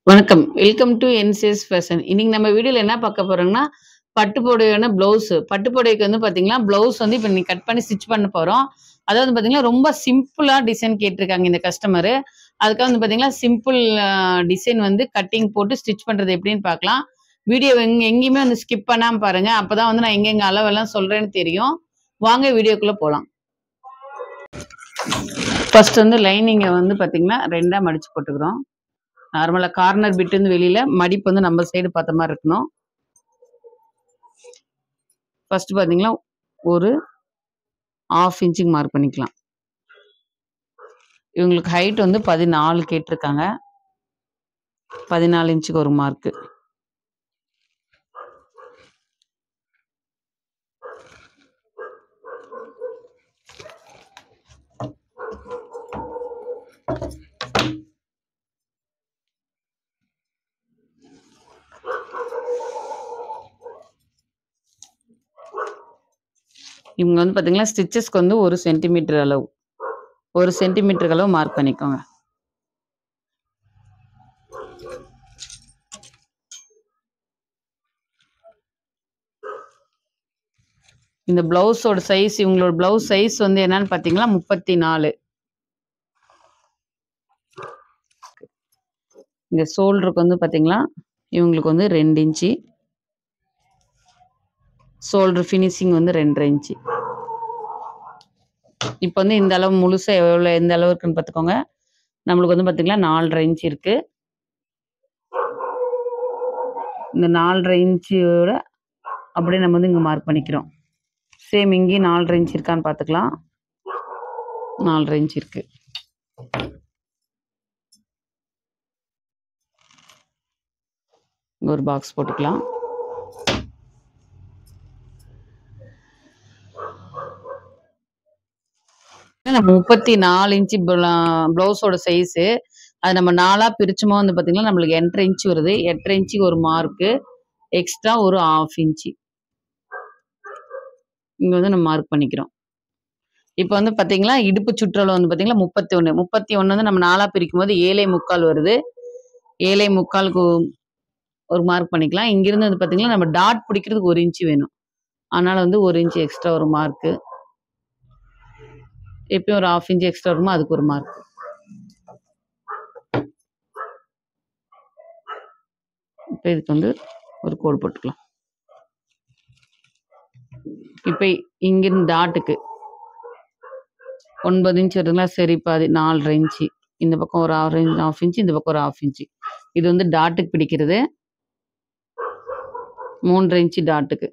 வணக்கம். Welcome to NCS fashion. இன்னைக்கு நம்ம வீடியோல என்ன பார்க்க போறோம்னா, பட்டு புடவையான ப்ளவுஸ். பட்டு புடவைக்கு வந்து பார்த்தீங்கன்னா, ப்ளவுஸ் வந்து இப்ப இன்னைக்கு கட் பண்ணி ஸ்டிச் பண்ண போறோம். அதாவது பார்த்தீங்கன்னா, ரொம்ப சிம்பிளா டிசைன் கேட்டிருக்காங்க இந்த கஸ்டமரு. அதுக்காக வந்து பார்த்தீங்கன்னா, சிம்பிள் டிசைன் வந்து கட்டிங் போட்டு ஸ்டிச் பண்றது எப்படின்னு பார்க்கலாம். வீடியோ எங்கேயுமே வந்து ஸ்கிப் பண்ணாம பாருங்க. அப்பதான் வந்து நான் எங்கெங்க அளவெல்லாம் சொல்றேன்னு தெரியும். வாங்க வீடியோக்குள்ள போலாம். ஃபர்ஸ்ட் வந்து லைனிங்க வந்து பார்த்தீங்கன்னா, 2ஆ மடிச்சு போட்டுக்கிறோம். நார்மலா கார்னர் பிட் வந்து வெளியில, மடிப்பு வந்து நம்ம சைடு பார்த்த மாதிரி இருக்கணும். ஃபர்ஸ்ட் பாத்தீங்கன்னா ஒரு 1/2 இன்ச்சுக்கு மார்க் பண்ணிக்கலாம். இவங்களுக்கு ஹைட் வந்து 14 கேட்டிருக்காங்க. 14 இன்ச்சுக்கு ஒரு மார்க்கு. இவங்க வந்து பாத்தீங்கன்னா ஸ்டிச்சஸ்க்கு வந்து 1 சென்டிமீட்டர் அளவு 1 சென்டிமீட்டர் அளவு மார்க் பண்ணிக்கோங்க. இந்த பிளவுஸோட சைஸ், இவங்களோட பிளவுஸ் சைஸ் வந்து என்னன்னு பாத்தீங்கன்னா 34. இந்த ஷோல்டருக்கு வந்து பாத்தீங்கன்னா இவங்களுக்கு வந்து 2 இன்ச்சு. ஷோல்டர் ஃபினிஷிங் வந்து 2.5 இன்ச்சு. இப்போ வந்து இந்த அளவு முழுசா எந்த அளவு இருக்குன்னு பார்த்துக்கோங்க. நம்மளுக்கு வந்து பார்த்தீங்கன்னா 4.5 இன்ச் இருக்கு. இந்த 4.5 இன்ச்சோட அப்படியே நம்ம வந்து இங்கே மார்க் பண்ணிக்கிறோம். சேம் இங்கேயும் 4.5 இன்ச் இருக்கான்னு பார்த்துக்கலாம். 4.5 இன்ச் இருக்கு. ஒரு பாக்ஸ் போட்டுக்கலாம். நம்ம 34 இன்ச்சு பிளவுஸோட சைஸு. அது நம்ம 4ஆ பிரிச்சுமோ வந்து பார்த்தீங்கன்னா நம்மளுக்கு 8.5 இன்ச் வருது. 8.5 இன்ச்சுக்கு ஒரு மார்க்கு, எக்ஸ்ட்ரா ஒரு 1/2 இன்ச்சு இங்கே வந்து நம்ம மார்க் பண்ணிக்கிறோம். இப்போ வந்து பார்த்தீங்கன்னா இடுப்பு சுற்றளவு வந்து பார்த்தீங்கன்னா 31. 31 வந்து நம்ம 4ஆ பிரிக்கும் போது 7.25 வருது. 7.25க்கு ஒரு மார்க் பண்ணிக்கலாம். இங்கிருந்து வந்து பார்த்தீங்கன்னா நம்ம டாட் பிடிக்கிறதுக்கு 1 இன்ச்சு வேணும். அதனால வந்து 1 இன்ச் எக்ஸ்ட்ரா ஒரு மார்க்கு. எப்பயும் ஒரு 1/2 இன்ச் எக்ஸ்ட்ரா வருமோ அதுக்கு ஒரு மார்க். இப்போ இதுக்கு வந்து ஒரு கோடு போட்டுக்கலாம். இப்போ இங்கிருந்து டாட்டுக்கு 9 இன்ச் வருதுங்களா? சரி, பாதி 4.5 இன்ச்சு. இந்த பக்கம் ஒரு 1/2 இன்ச்சு, இந்த பக்கம் ஒரு 1/2 இன்ச்சு. இது வந்து டாட்டுக்கு பிடிக்கிறது. 3.5 இன்ச்சு டாட்டுக்கு.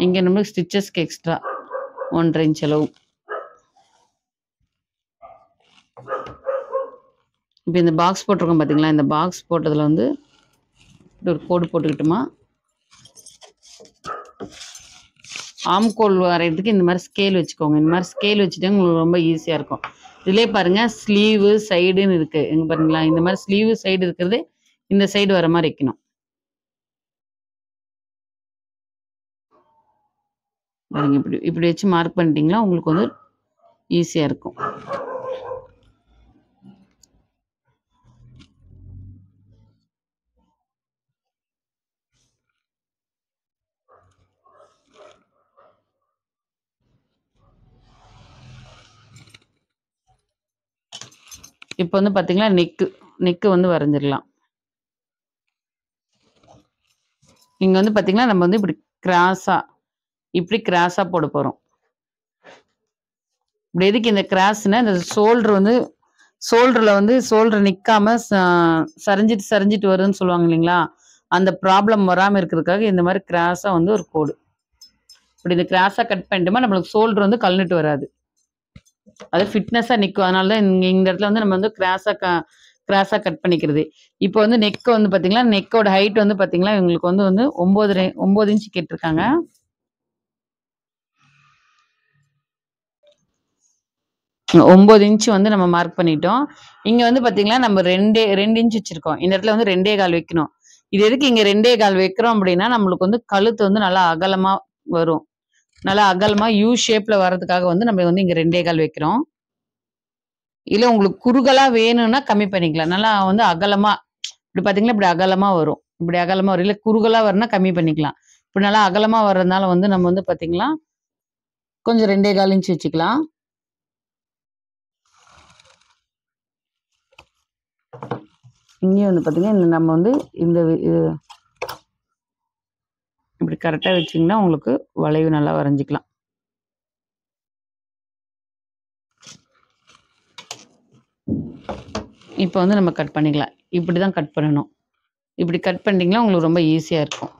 இங்க நம்மளுக்கு ஸ்டிச்சஸ்க்கு எக்ஸ்ட்ரா 1.5 இன்ச் அளவு. இப்போ இந்த பாக்ஸ் போட்டிருக்கோம் பார்த்தீங்களா? இந்த பாக்ஸ் போட்டதில் வந்து ஒரு கோடு போட்டுக்கிட்டோமா, ஆம்கோல் வரைகிறதுக்கு இந்த மாதிரி ஸ்கேல் வச்சுக்கோங்க. இந்த மாதிரி ஸ்கேல் வச்சுட்டாங்க உங்களுக்கு ரொம்ப ஈஸியாக இருக்கும். இதிலே பாருங்க ஸ்லீவு சைடுன்னு இருக்கு. எங்க பாருங்களா? இந்த மாதிரி ஸ்லீவு சைடு இருக்கிறது இந்த சைடு வர மாதிரி வைக்கணும். பாருங்க, இப்படி இப்படி வச்சு மார்க் பண்ணிட்டீங்களா உங்களுக்கு வந்து ஈஸியாக இருக்கும். இப்போ வந்து பார்த்தீங்கன்னா நெக்கு வந்து வரைஞ்சிடலாம். இங்கே வந்து பார்த்தீங்கன்னா நம்ம வந்து இப்படி கிராஸாக போட போகிறோம். இப்படி எதுக்கு இந்த கிராஸ்னா, இந்த ஷோல்டரில் வந்து ஷோல்டர் நிற்காம சரிஞ்சிட்டு வருதுன்னு சொல்லுவாங்க இல்லைங்களா? அந்த ப்ராப்ளம் வராமல் இருக்கிறதுக்காக இந்த மாதிரி கிராஸாக வந்து ஒரு கோடு. இப்படி இந்த கிராஸாக கட் பண்ணிட்டோமா நம்மளுக்கு ஷோல்டர் வந்து கழண்டுட்டு வராது. அது ஃபிட்னஸாக நிற்கும். அதனால தான் இந்த இடத்துல வந்து நம்ம வந்து கிராஸாக கட் பண்ணிக்கிறது. இப்போ வந்து நெக் வந்து பார்த்தீங்கன்னா நெக்கோட ஹைட் வந்து பார்த்தீங்கன்னா இவங்களுக்கு வந்து 9 இன்ச்சு கேட்டிருக்காங்க. 9 இன்ச் வந்து நம்ம மார்க் பண்ணிட்டோம். இங்க வந்து பாத்தீங்கன்னா நம்ம 2 இன்ச் வச்சிருக்கோம். இந்த இடத்துல வந்து 2.25 வைக்கணும். இது எதுக்கு இங்க 2.25 வைக்கிறோம் அப்படின்னா, நம்மளுக்கு வந்து கழுத்து வந்து நல்லா அகலமா வரும். நல்லா அகலமா யூ ஷேப்ல வர்றதுக்காக வந்து நம்ம வந்து இங்க 2.25 வைக்கிறோம். இல்ல உங்களுக்கு குறுகலா வேணும்னா கம்மி பண்ணிக்கலாம். நல்லா வந்து அகலமா இப்படி பார்த்தீங்கன்னா, இப்படி அகலமா வரும். இப்படி அகலமா வரும். இல்ல குறுகலா வரும்னா கம்மி பண்ணிக்கலாம். இப்படி நல்லா அகலமா வர்றதுனால வந்து நம்ம வந்து பார்த்தீங்கன்னா, கொஞ்சம் 2.25 இன்ச் வச்சுக்கலாம். இங்கேயும் வந்து பார்த்தீங்கன்னா, நம்ம வந்து இந்த இப்படி கரெக்ட்டா வச்சீங்கன்னா, உங்களுக்கு வளைவு நல்லா வரைஞ்சுக்கலாம். இப்போ வந்து நம்ம கட் பண்ணிக்கலாம். இப்படி தான் கட் பண்ணணும். இப்படி கட் பண்ணிட்டீங்கன்னா, உங்களுக்கு ரொம்ப ஈஸியா இருக்கும்.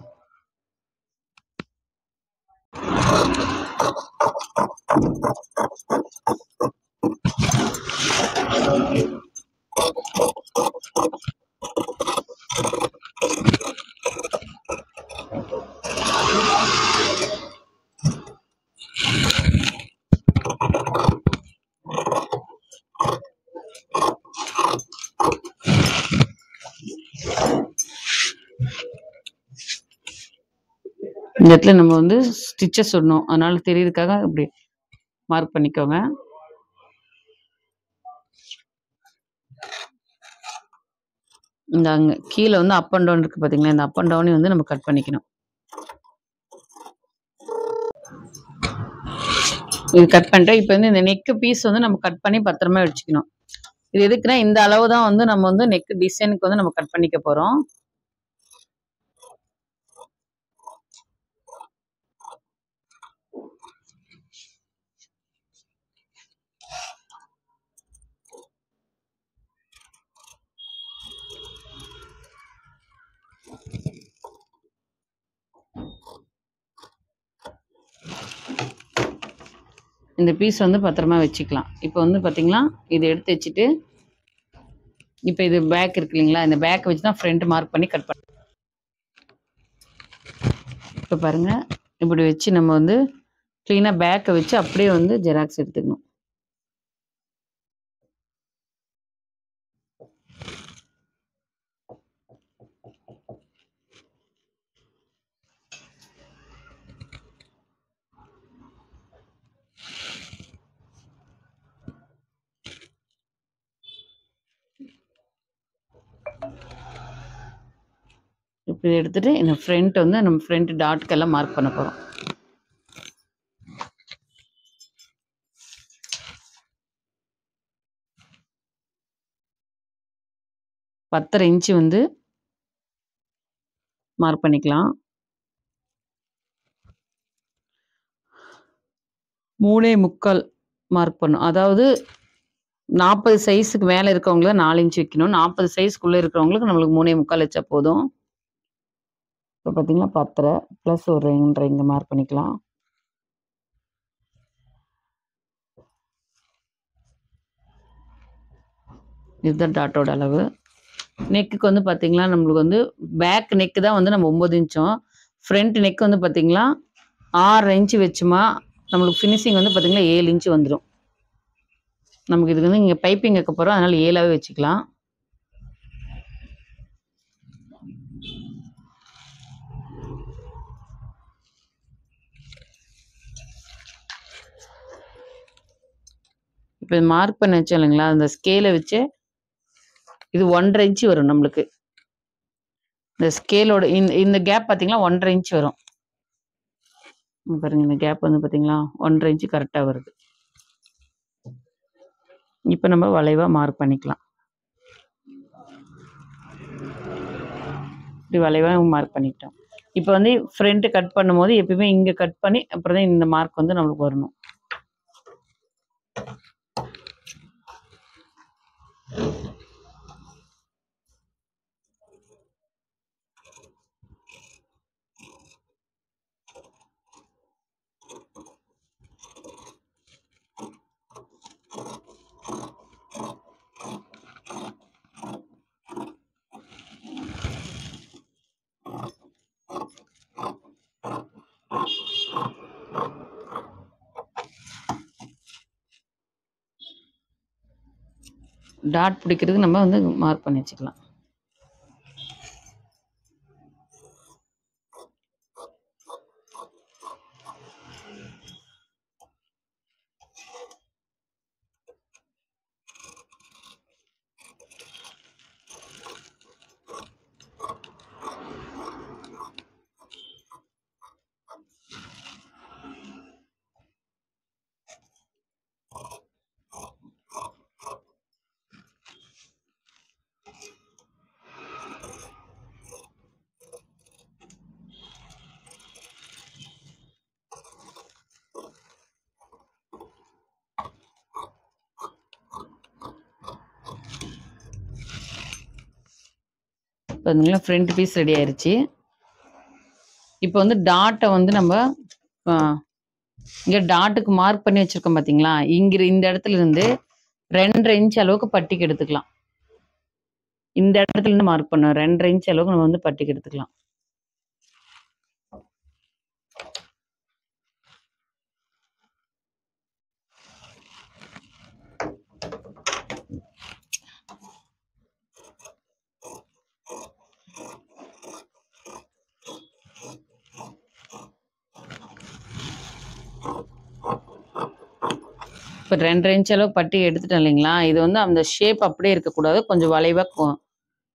இந்த இடத்துல நம்ம வந்து ஸ்டிச்சஸ் விடணும். அதனால தெரியறதுக்காக இப்படி மார்க் பண்ணிக்கோங்க. இந்த அங்க கீழ வந்து அப் அண்ட் டவுன் இருக்கு பார்த்தீங்களா? இந்த அப் அண்ட் டவுனையும் வந்து நம்ம கட் பண்ணிக்கணும். இது கட் பண்ணிட்டோம். இப்போ வந்து இந்த நெக் பீஸ் வந்து நம்ம கட் பண்ணி பத்திரமா வச்சுக்கணும். இது எதுக்குன்னா, இந்த அளவு தான் வந்து நம்ம வந்து நெக் டிசைனுக்கு வந்து நம்ம கட் பண்ணிக்க போறோம். இந்த பீஸ் வந்து பத்திரமா வச்சுக்கலாம். இப்போ வந்து பார்த்தீங்களா, இத எடுத்து வச்சுட்டு, இப்போ இது பேக் இருக்கு இல்லைங்களா? இந்த பேக் வச்சு தான் ஃப்ரண்ட் மார்க் பண்ணி கட் பண்ண. இப்போ பாருங்க, இப்படி வச்சு நம்ம வந்து கிளீனா பேக்க வச்சு அப்படியே வந்து ஜெராக்ஸ் எடுத்துக்கணும். இப்படி எடுத்துட்டு இந்த ஃப்ரண்ட் வந்து நம்ம ஃப்ரண்ட் டாட்க்கெல்லாம் மார்க் பண்ண போறோம். பத்தரை இன்ச்சு வந்து மார்க் பண்ணிக்கலாம். 3.25 மார்க் பண்ணணும். அதாவது 40 சைஸுக்கு மேல இருக்கவங்களுக்கு 4 இன்ச் வைக்கணும். 40 சைஸ்க்குள்ள இருக்கிறவங்களுக்கு நம்மளுக்கு 3.25 வச்சா போதும். இப்போ பார்த்தீங்கன்னா 10.5 ப்ளஸ் ஒரு 2.5 இங்க மார்க் பண்ணிக்கலாம். இதுதான் டாட்டோட அளவு. நெக்குக்கு வந்து பார்த்தீங்கன்னா, நம்மளுக்கு வந்து பேக் நெக் தான் வந்து நம்ம 9 இன்ச்சும், ஃப்ரண்ட் நெக் வந்து பார்த்தீங்கன்னா 6 இன்ச் வச்சுமா, நம்மளுக்கு ஃபினிஷிங் வந்து பார்த்தீங்கன்னா 7 இன்ச் வந்துரும். நமக்கு இதுக்கு வந்து இங்க பைப்பிங் வைக்க போறோம். அதனால 7ஆவே வச்சுக்கலாம். இப்போ மார்க் பண்ணி வச்சோம் இல்லைங்களா? அந்த ஸ்கேல வச்சு இது 1.5 இன்ச் வரும் நம்மளுக்கு. இந்த ஸ்கேலோட இந்த கேப் பார்த்தீங்கன்னா 1.5 இன்ச் வரும். பாருங்க இந்த கேப் வந்து பார்த்தீங்களா? 1.5 இன்ச் கரெக்ட்டா வருது. இப்போ நம்ம வளைவா மார்க் பண்ணிக்கலாம். இப்படி வளைவா மார்க் பண்ணிக்கிட்டோம். இப்போ வந்து ஃப்ரண்ட் கட் பண்ணும்போது எப்பயுமே இங்க கட் பண்ணி அப்புறம் தான் இந்த மார்க் வந்து நம்மளுக்கு வரணும். டாட் பிடிக்கிறதுக்கு நம்ம வந்து மார்க் பண்ணி வச்சுக்கலாம். பார்த்தீங்களா ஃப்ரண்ட் பீஸ் ரெடி ஆயிருச்சு. இப்போ வந்து டாட்டை வந்து நம்ம இங்கே டாட்டுக்கு மார்க் பண்ணி வச்சுருக்கோம் பார்த்தீங்களா, இந்த இடத்துல இருந்து 2.5 இன்ச் அளவுக்கு பட்டிக்கு எடுத்துக்கலாம். இந்த இடத்துல இருந்து மார்க் பண்ணோம் 2.5 இன்ச் அளவுக்கு நம்ம வந்து பட்டிக்கு எடுத்துக்கலாம். இப்போ 2.5 இன்ச் அளவு பட்டி எடுத்துட்டோம் இல்லைங்களா, இது வந்து அந்த ஷேப் அப்படியே இருக்கக்கூடாது, கொஞ்சம் வளைவாக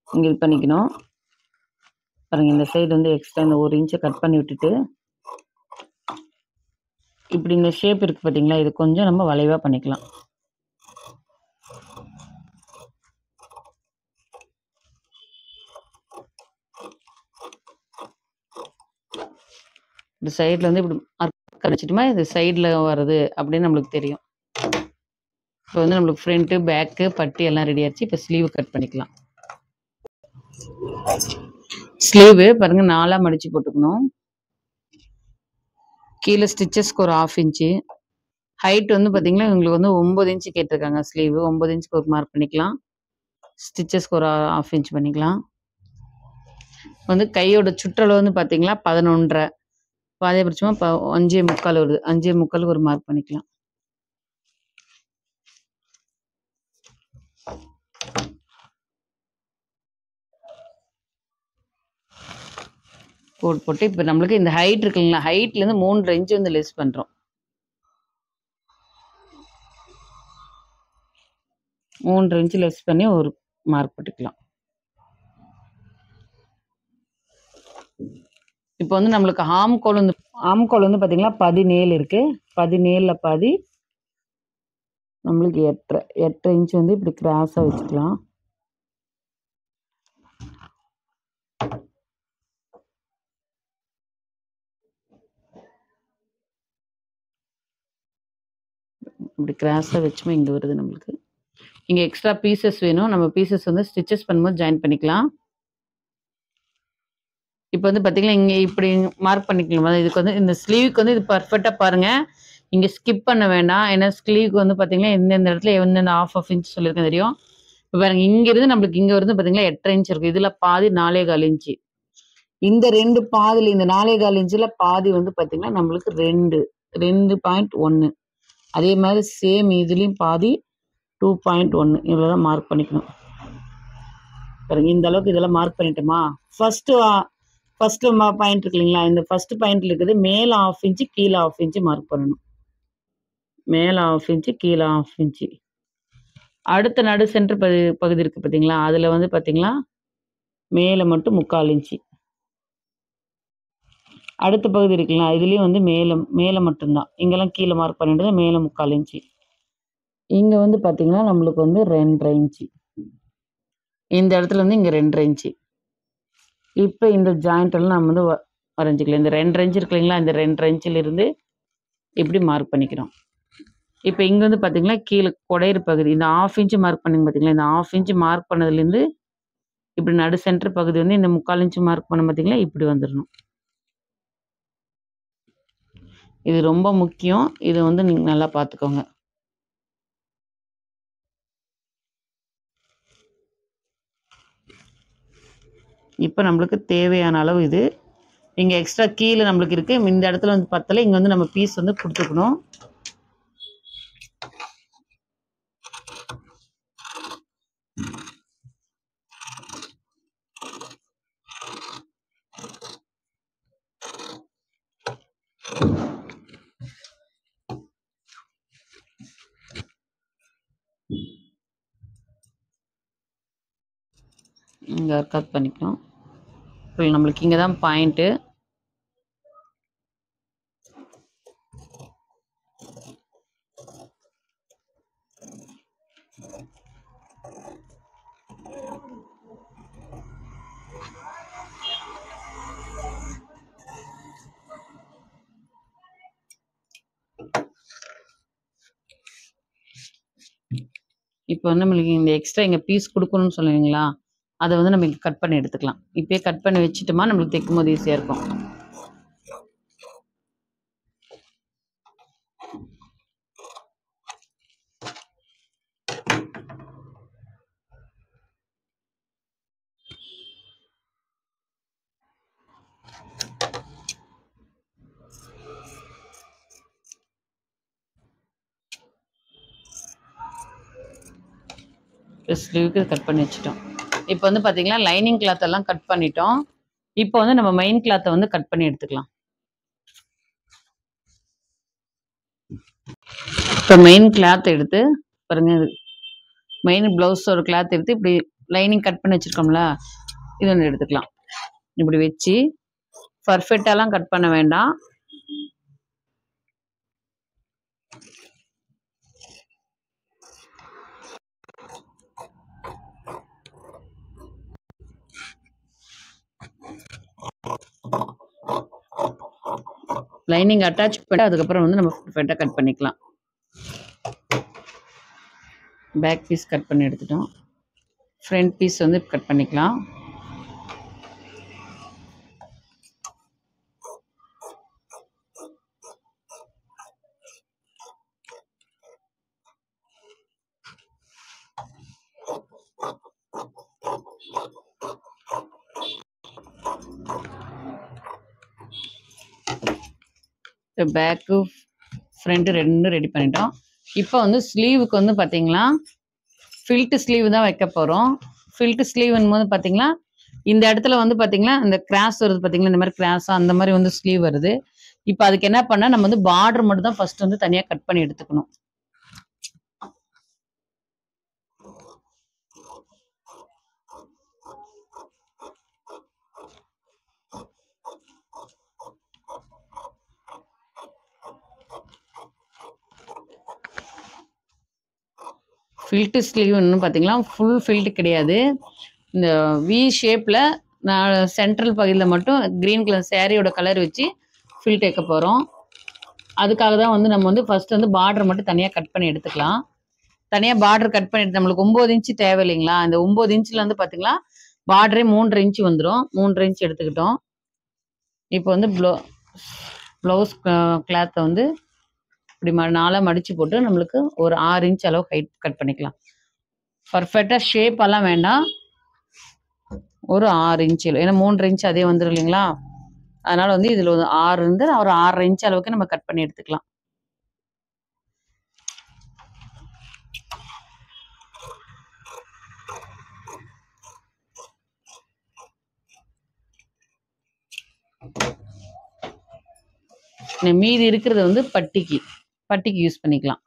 இங்கே இது பண்ணிக்கணும். பாருங்கள், இந்த சைடு வந்து எக்ஸ்ட்ரா இந்த 1 இன்ச்சை கட் பண்ணி விட்டுட்டு இப்படி இந்த ஷேப் இருக்குது பார்த்தீங்களா, இது கொஞ்சம் நம்ம வளைவாக பண்ணிக்கலாம். இந்த சைடில் வந்து இப்படி மார்க் அடிச்சிட்டுமா இது சைடில் வருது அப்படின்னு நம்மளுக்கு தெரியும். இப்போ வந்து நம்மளுக்கு ஃப்ரண்ட்டு பேக்கு பட்டி எல்லாம் ரெடி ஆச்சு. இப்போ ஸ்லீவ் கட் பண்ணிக்கலாம். ஸ்லீவு பாருங்கள் 4ஆக மடித்து போட்டுக்கணும். கீழே ஸ்டிச்சஸ்க்கு ஒரு 1/2 இன்ச்சு. ஹைட் வந்து பார்த்தீங்கன்னா இவங்களுக்கு வந்து 9 இன்ச்சு கேட்டிருக்காங்க. ஸ்லீவு 9 இன்ச்சுக்கு ஒரு மார்க் பண்ணிக்கலாம். ஸ்டிச்சஸ்க்கு ஒரு 1/2 இன்ச் பண்ணிக்கலாம். வந்து கையோட சுற்றளவு வந்து பார்த்தீங்கன்னா 11.5, பாதிபட்சமாக 5.75 வருது. 5.75 ஒரு மார்க் பண்ணிக்கலாம். போட்டு இப்போ நம்மளுக்கு இந்த ஹைட் இருக்குங்களா, ஹைட்லேருந்து 3.5 இன்ச்சு வந்து லெஸ் பண்ணுறோம். 3.5 இன்ச்சு லெஸ் பண்ணி ஒரு மார்க் போட்டுக்கலாம். இப்போ வந்து நம்மளுக்கு ஆம்கோல் வந்து பார்த்தீங்கன்னா 17 இருக்கு. 17ல் பாதி நம்மளுக்கு 8.5 இன்ச்சு வந்து இப்படி கிராஸாக வச்சுக்கலாம். இப்படி கிராஸாக வச்சுமே இங்கே வருது நம்மளுக்கு. இங்கே எக்ஸ்ட்ரா பீசஸ் வேணும். நம்ம பீசஸ் வந்து ஸ்டிச்சஸ் பண்ணும்போது ஜாயின் பண்ணிக்கலாம். இப்போ வந்து பார்த்தீங்கன்னா இங்கே இப்படி மார்க் பண்ணிக்கலாம். இதுக்கு வந்து இந்த ஸ்லீவுக்கு வந்து இது பர்ஃபெக்டாக பாருங்கள், இங்கே ஸ்கிப் பண்ண வேண்டாம். ஏன்னா ஸ்லீவுக்கு வந்து பார்த்தீங்கன்னா எந்தெந்த இடத்துல எந்தெந்த 1/2 இன்ச் சொல்லியிருக்கேன் தெரியும். இப்போ பாருங்கள், இங்கேருந்து நம்மளுக்கு இங்கே வந்து பார்த்தீங்கன்னா 8.5 இன்ச் இருக்குது. இதில் பாதி 4.25 இன்ச்சு. இந்த 2 பாதியில் இந்த 4.25 இன்ச்சில் பாதி வந்து பார்த்தீங்கன்னா நம்மளுக்கு 2.1. அதே மாதிரி சேம் இதுலேயும் பாதி 2.1 இவ்வளோ தான் மார்க் பண்ணிக்கணும். பாருங்கள், இந்த அளவுக்கு இதெல்லாம் மார்க் பண்ணிட்டோமா. ஃபஸ்ட்டு பாயிண்ட் இருக்கு இல்லைங்களா, இந்த ஃபஸ்ட்டு பாயிண்ட்ல இருக்குது மேலே 1/2 இன்ச்சு கீழே 1/2 இன்ச்சு மார்க் பண்ணணும். மேலே 1/2 இன்ச்சு கீழே 1/2 இன்ச்சு. அடுத்த நடு சென்டர் பகுதி இருக்குது பார்த்தீங்களா, அதில் வந்து பார்த்தீங்கன்னா மேலே மட்டும் 3/4 இன்ச்சு. அடுத்த பகுதி இருக்குங்களா, இதுலேயும் வந்து மேலே மட்டும்தான், இங்கெல்லாம் கீழே மார்க் பண்ணிட்டு மேலே 3/4 இன்ச்சு. இங்கே வந்து பார்த்தீங்கன்னா நம்மளுக்கு வந்து 2.5 இன்ச்சு. இந்த இடத்துல வந்து இங்கே 2.5 இன்ச்சு. இப்போ இந்த ஜாயிண்ட் எல்லாம் நம்ம வந்து வரைஞ்சிக்கலாம். இந்த 2.5 இன்ச்சு இருக்கு இல்லைங்களா, இந்த 2.5 இன்ச்சிலிருந்து இப்படி மார்க் பண்ணிக்கிறோம். இப்போ இங்கே வந்து பார்த்தீங்கன்னா கீழே குடையிற பகுதி இந்த 1/2 இன்ச்சு மார்க் பண்ணிங்க பார்த்தீங்களா, இந்த 1/2 இன்ச்சு மார்க் பண்ணதுலேருந்து இப்படி நடு சென்டர் பகுதி வந்து இந்த 3/4 இன்ச்சு மார்க் பண்ண பார்த்தீங்களா, இப்படி வந்துடணும். இது ரொம்ப முக்கியம். இது வந்து நீங்கள் நல்லா பார்த்துக்கோங்க. இப்போ நம்மளுக்கு தேவையான அளவு இது. இங்கே எக்ஸ்ட்ரா கீழே நம்மளுக்கு இருக்குது, இந்த இடத்துல வந்து பத்தலை. இங்கே வந்து நம்ம பீஸ் வந்து கொடுத்துக்கணும். இங்கே கட் பண்ணிக்கணும். இப்போ நம்மளுக்கு இங்கே தான் பாயிண்ட்டு. இப்போ வந்து நம்மளுக்கு இந்த எக்ஸ்ட்ரா இங்கே பீஸ் கொடுக்கணும்னு சொல்லுவீங்களா, அதை வந்து நம்ம கட் பண்ணி எடுத்துக்கலாம். இப்பயே கட் பண்ணி வச்சுட்டோமா நம்மளுக்கு தைக்கும் போது ஈஸியாக இருக்கும். ஸ்லீவுக்கு கட் பண்ணி வச்சுட்டோம். இப்போ வந்து பார்த்தீங்கன்னா லைனிங் கிளாத் எல்லாம் கட் பண்ணிட்டோம். இப்போ வந்து நம்ம மெயின் கிளாத்தை வந்து கட் பண்ணி எடுத்துக்கலாம். இப்போ மெயின் கிளாத் எடுத்து பாருங்க, மெயின் பிளவுஸோட கிளாத் எடுத்து இப்படி லைனிங் கட் பண்ணி வச்சிருக்கோம்ல, இது ஒன்று எடுத்துக்கலாம். இப்படி வச்சு பர்ஃபெக்டாலாம் கட் பண்ண வேண்டாம். லைனிங் அட்டாச் பண்ணி அதுக்கப்புறம் வந்து நம்ம பர்ஃபெக்டாக கட் பண்ணிக்கலாம். பேக் பீஸ் கட் பண்ணி எடுத்துட்டோம். ஃப்ரண்ட் பீஸ் வந்து கட் பண்ணிக்கலாம். பேக்கு ஃப்ரண்ட்டு ரெண்டும் ரெடி பண்ணிட்டோம். இப்போ வந்து ஸ்லீவுக்கு வந்து பார்த்தீங்கன்னா ஃபில்ட்டு ஸ்லீவ் தான் வைக்க போகிறோம். ஃபில்ட்டு ஸ்லீவ்னும் போது பார்த்தீங்கன்னா இந்த இடத்துல வந்து பார்த்தீங்கன்னா இந்த கிராஸ் வருது பார்த்தீங்களா, இந்த மாதிரி கிராஸாக அந்த மாதிரி வந்து ஸ்லீவ் வருது. இப்போ அதுக்கு என்ன பண்ணால் நம்ம வந்து பார்டர் மட்டும் தான் ஃபர்ஸ்ட் வந்து தனியாக கட் பண்ணி எடுத்துக்கணும். ஃபில்ட்டு ஸ்லீவ்னு பார்த்தீங்கன்னா ஃபுல் ஃபில்ட்டு கிடையாது. இந்த வி ஷேப்பில் நான் சென்ட்ரல் பகுதியில் மட்டும் க்ரீன் கலர் சேரீயோட கலர் வச்சு ஃபில்ட் வைக்க போகிறோம். அதுக்காக தான் வந்து நம்ம வந்து ஃபஸ்ட்டு வந்து பார்டர் மட்டும் தனியாக கட் பண்ணி எடுத்துக்கலாம். தனியாக பார்டர் கட் பண்ணி எடுத்து நம்மளுக்கு 9 இன்ச்சு தேவை இல்லைங்களா, இந்த 9 இன்ச்சில் வந்து பார்த்தீங்கன்னா பார்டரே 3.5 இன்ச்சு வந்துடும். 3.5 இன்ச்சு எடுத்துக்கிட்டோம். இப்போ வந்து ப்ளவுஸ் கிளாத்தை வந்து இப்படி நாளாக மடித்து போட்டு நம்மளுக்கு ஒரு 6 இன்ச் அளவு ஹைட் கட் பண்ணிக்கலாம். பர்ஃபெக்டாக ஷேப்பெல்லாம் வேண்டாம், ஒரு 6 இன்ச்சு, ஏன்னா 3.5 இன்ச்சு அதே வந்துடும் இல்லைங்களா, அதனால் வந்து இதில் ஒரு 6 இருந்து ஒரு 6.5 இன்ச் அளவுக்கு நம்ம கட் பண்ணி எடுத்துக்கலாம். மீதி இருக்கிறது வந்து பட்டிக்கு யூஸ் பண்ணிக்கலாம்.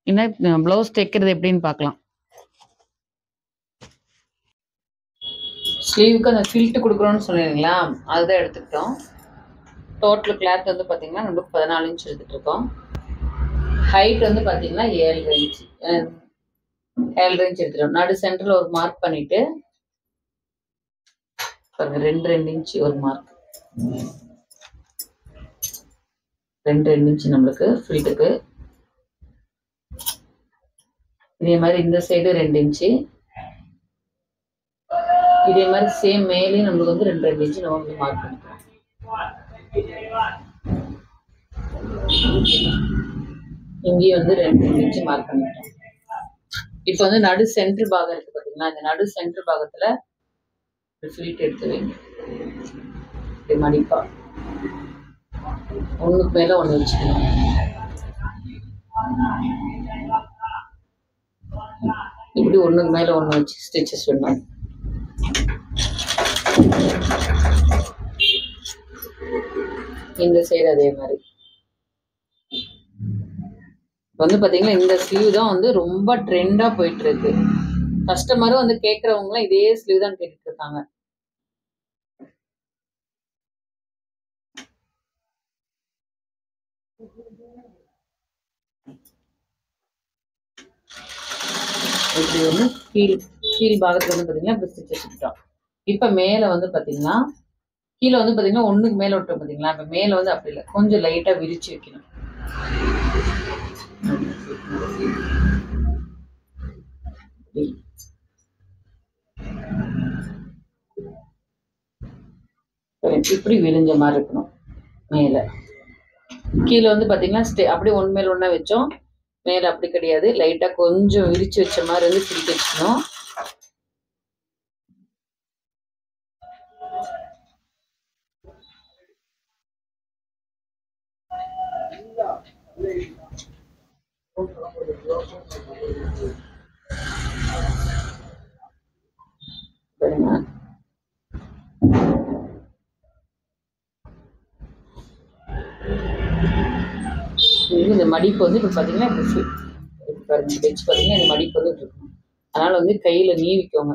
என்ன பிளவுஸ் தைக்கிறது எப்படின்னு பார்க்கலாம். ஸ்லீவுக்கு அந்த ஃபில்ட் கொடுக்குறோன்னு சொன்னீங்களா, அதுதான் எடுத்துக்கிட்டோம். டோட்டல் கிளாத் வந்து பார்த்தீங்கன்னா நம்மளுக்கு 14 இன்ச் எடுத்துகிட்டு இருக்கோம். ஹைட் வந்து பார்த்தீங்கன்னா 7.5 இன்ச்சு எடுத்துட்டோம். நடு சென்டரில் ஒரு மார்க் பண்ணிட்டு பாருங்க, 2 இன்ச்சு ஒரு மார்க், 2 இன்ச்சு நம்மளுக்கு ஃபில்ட்டுக்கு. இதே மாதிரி இந்த சைடு 2 இன்ச்சு, இதே மாதிரி சேம் மேலேயும் நம்மளுக்கு வந்து 2 இன்ச்சு நம்ம வந்து மார்க் பண்ணிக்கலாம். இங்கேயும் வந்து 2 இன்ச்சு மார்க் பண்ணிட்டோம். இப்போ வந்து நடு சென்டர் பாகம் இருக்கு பார்த்தீங்களா, இந்த நடு சென்டர் பாகத்துல ஃபில்ட் எடுத்து வைங்க. இப்படி மடிப்பா ஒண்ணுக்கு மேல ஒண்ணு வச்சுக்கணும். இப்படி ஒண்ணுக்கு மேல ஒண்ணு வச்சு ஸ்டிச்சஸ் பண்ணணும். இந்த சைடு அதே மாதிரி வந்து பாத்தீங்கன்னா இந்த ஸ்லீவ் தான் வந்து ரொம்ப ட்ரெண்டா போயிட்டு இருக்கு. கஸ்டமரும் வந்து கேட்கறவங்க இதே ஸ்லீவ் தான் கேட்டுட்டு இருக்காங்க. இப்படி வந்து கீழ் பாகத்துல வந்து பாத்தீங்கன்னா இப்படி ஸ்டிச்சஸ் விட்டோம். இப்ப மேல வந்து பாத்தீங்கன்னா கீழே வந்து பாத்தீங்கன்னா ஒண்ணுக்கு மேல விட்டோம் பாத்தீங்களா, இப்ப மேல வந்து அப்படி இல்லை, கொஞ்சம் லைட்டா விரிச்சு வைக்கணும். இப்படி விரிஞ்ச மாதிரி இருக்கணும். மேல கீழே வந்து பாத்தீங்கன்னா அப்படியே ஒன் மேல ஒண்ணா வச்சோம். மேல அப்படி கிடையாது, லைட்டா கொஞ்சம் விரிச்சு வச்ச மாதிரி வந்து பிடிக்க வச்சுக்கணும். இந்த மடிப்பு வந்து இப்போ பார்த்தீங்கன்னா இப்படி வச்சு பார்த்தீங்கன்னா இந்த மடிப்பு வந்து இருக்கணும். அதனால வந்து கையில் நீவிக்கோங்க.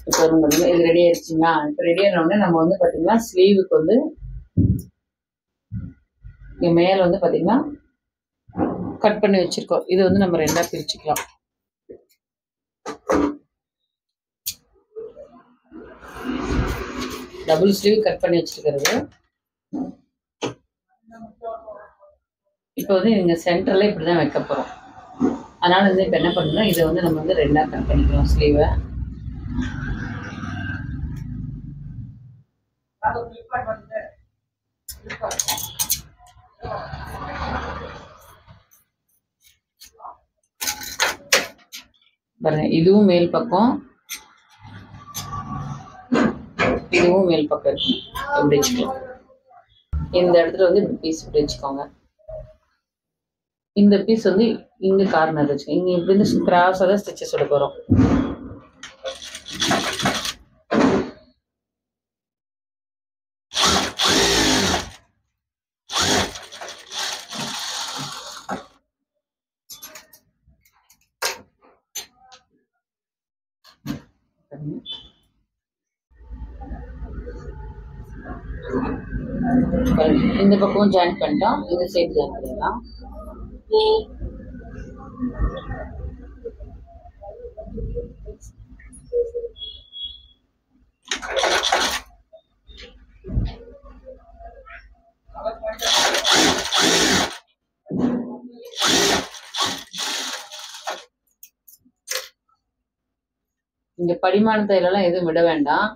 இப்போ பார்த்தீங்கன்னா இது ரெடி ஆயிடுச்சுங்களா? இப்போ ரெடி ஆனோடனே நம்ம வந்து பார்த்தீங்கன்னா ஸ்லீவுக்கு வந்து இங்கே மேலே வந்து பார்த்தீங்கன்னா கட் பண்ணி வச்சிருக்கோம். இது வந்து நம்ம ரெண்டா பிரிச்சுக்கலாம். டபுள் ஸ்லீவ் கட் பண்ணி வச்சிருக்கிறது. இப்போ வந்து இங்க சென்டர்ல இப்படிதான் வைக்க போறோம். அதனால வந்து இப்போ என்ன பண்ணணும், இதை வந்து நம்ம வந்து ரெண்டா கட் பண்ணிக்கலாம் ஸ்லீவை. பாருங்க, இதுவும் மேல் பக்கம், இதுவும் மேல் பக்கம் இருக்கு. இப்படி வச்சுக்கலாம். இந்த இடத்துல வந்து இப்படி பீஸ் இப்படி வச்சுக்கோங்க. இந்த பீஸ் வந்து இந்த கார்னர் வச்சு இங்க இப்படி இருந்து கிராஸா தான் ஸ்டிச்சஸ் விட போறோம். இந்த பக்கம் ஜாயின் பண்ணிட்டோம், இந்த சைடு ஜாயின் பண்ணிடலாம். இங்க படிமான தையலெல்லாம் எதுவும் விட வேண்டாம்.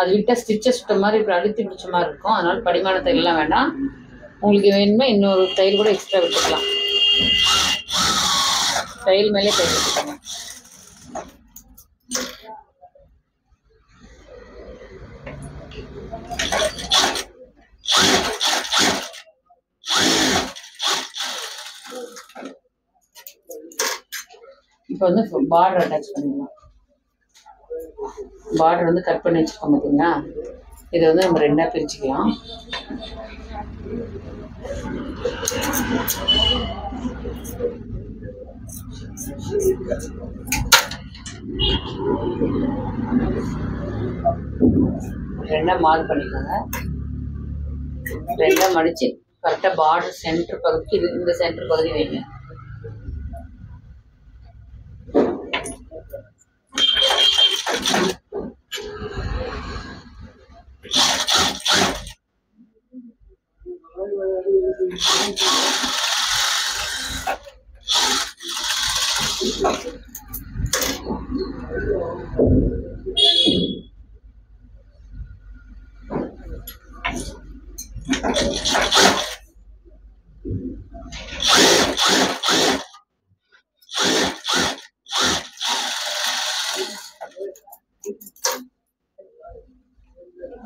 அது விட்ட ஸ்டிச்சஸ் விட்ட மாதிரி இப்படி அழுத்தி பிடிச்ச மாதிரி இருக்கும். அதனால படிமான தையல்லாம் வேண்டாம். உங்களுக்கு வேணுமே இன்னொரு தையல் கூட எக்ஸ்ட்ரா விட்டுக்கலாம். தையல் மேலே தையல் விட்டுக்கோங்க. இப்போ வந்து பார்டர் அட்டாச் பண்ணிடலாம். பார்டர் வந்து கட் பண்ணி வச்சுக்கோங்க பார்த்தீங்களா? இதை வந்து நம்ம ரெண்டா பிரிச்சுக்கலாம். ரெண்டா மார்க் பண்ணிக்கோங்க. ரெண்டா மடிச்சு கரெக்டா பார்டர் சென்டர் பகுதிக்கு இது இந்த சென்டர் பகுதி வைங்க.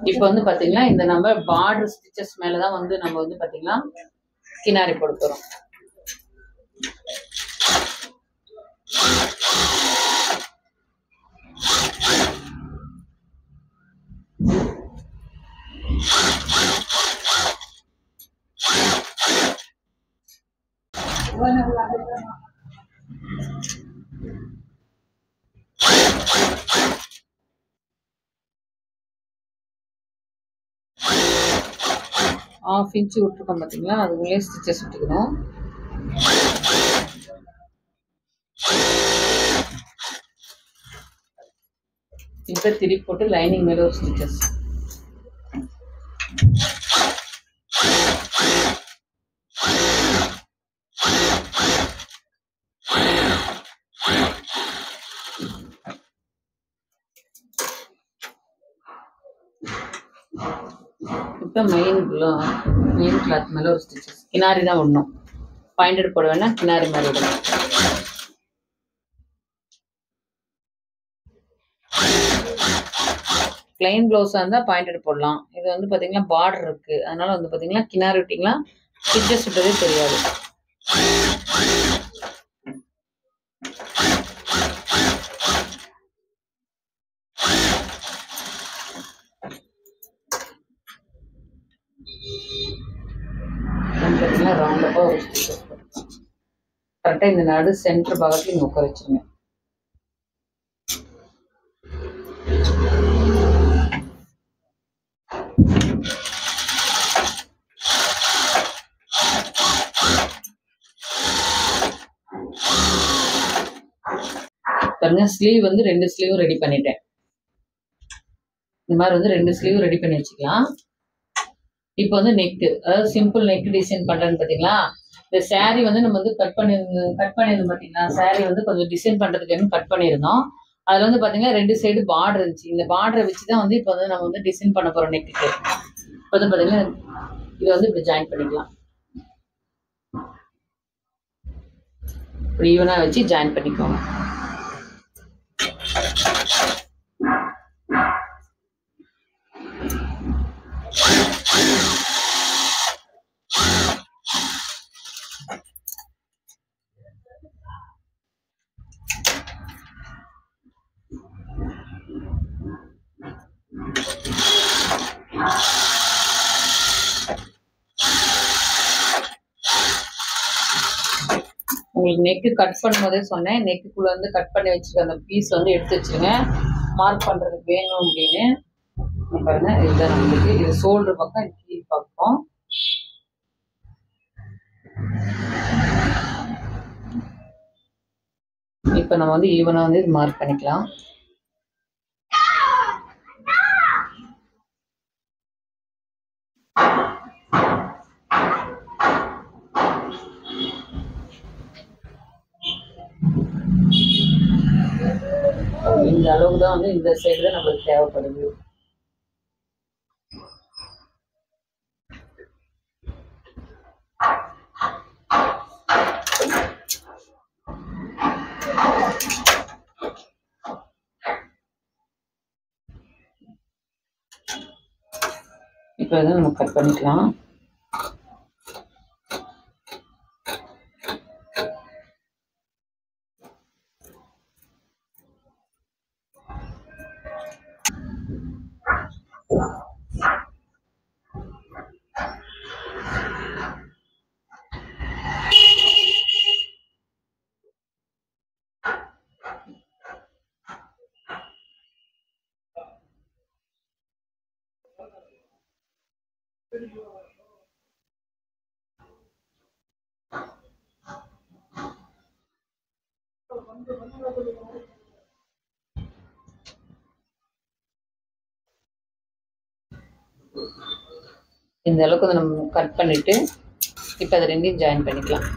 இப்போ வந்து பாத்தீங்கன்னா இந்த நம்ம பார்டர் ஸ்டிச்சஸ் மேலதான் வந்து நம்ம வந்து பாத்தீங்கன்னா கினாரி போட போறோம். ½ இன்ச் விட்டுருக்கோம் பார்த்தீங்களா, அதுக்குள்ளே ஸ்டிச்சஸ் விட்டுக்கணும். இப்போ திருப்பி போட்டு லைனிங் மேலே ஒரு ஸ்டிச்சஸ். இப்போ மெயின் கிளாத் மேலே ஒரு ஸ்டிச்சஸ் கினாரி தான் விடணும். பாயிண்டட் போட வேணா, கினாரி மாதிரி விடணும். பிளைன் ப்ளவுஸாக இருந்தால் பாயிண்டட் போடலாம். இது வந்து பார்த்தீங்கன்னா பார்டர் இருக்குது, அதனால வந்து பார்த்தீங்கன்னா கினாரி விட்டிங்களா ஸ்டிச்சஸ் விட்டதே தெரியாது. பார்த்தீங்கன்னா ரவுண்டப்பாக ஒரு ஸ்டிச்சஸ் கரெக்டாக இந்த நடு சென்டர் பாகத்தில் நீங்கள் உட்கார வச்சுருங்க. பாருங்க, ஸ்லீவ் வந்து 2 ஸ்லீவும் ரெடி பண்ணிட்டேன். இந்த மாதிரி வந்து 2 ஸ்லீவ் ரெடி பண்ணி வச்சுக்கலாம். இப்போ வந்து நெக்கு, அதாவது சிம்பிள் நெக் டிசைன் பண்ணுறேன்னு பார்த்தீங்களா. இந்த சாரீ வந்து நம்ம வந்து கட் பண்ணியிருந்தோம் பார்த்தீங்கன்னா. சாரீ வந்து கொஞ்சம் டிசைன் பண்ணுறதுக்கு கட் பண்ணியிருந்தோம். அதில் வந்து பார்த்தீங்கன்னா 2 சைடு பார்டர் இருந்துச்சு. இந்த பார்டரை வச்சு தான் வந்து இப்போ வந்து நம்ம வந்து டிசைன் பண்ண போகிறோம் நெக்குக்கு. இப்போ வந்து பார்த்தீங்கன்னா இதை வந்து இப்படி ஜாயின் பண்ணிக்கலாம். இப்படி ஈவனாக வச்சு ஜாயின் பண்ணிக்கோங்க. உங்களுக்கு நெக்கு கட் பண்ணும்போதே சொன்னேன், நெக்குக்குள்ள வந்து கட் பண்ணி வச்சுருக்க அந்த பீஸ் வந்து எடுத்து வச்சுருங்க, மார்க் பண்ணுறதுக்கு வேணும் அப்படின்னு. பாருங்க, இதுதான் நம்மளுக்கு இது ஷோல்டர் பக்கம், இது கீழ் பக்கம். இப்போ நம்ம வந்து ஈவனாக வந்து இது மார்க் பண்ணிக்கலாம். இந்த அளவுக்கு தான் வந்து இந்த சைடு தான் நம்மளுக்கு தேவைப்படுது. இப்போ இதை நம்ம கட் பண்ணிக்கலாம். இந்த அளவுக்கு நம்ம கட் பண்ணிட்டு இப்போ அதை ரெண்டையும் ஜாயின் பண்ணிக்கலாம்.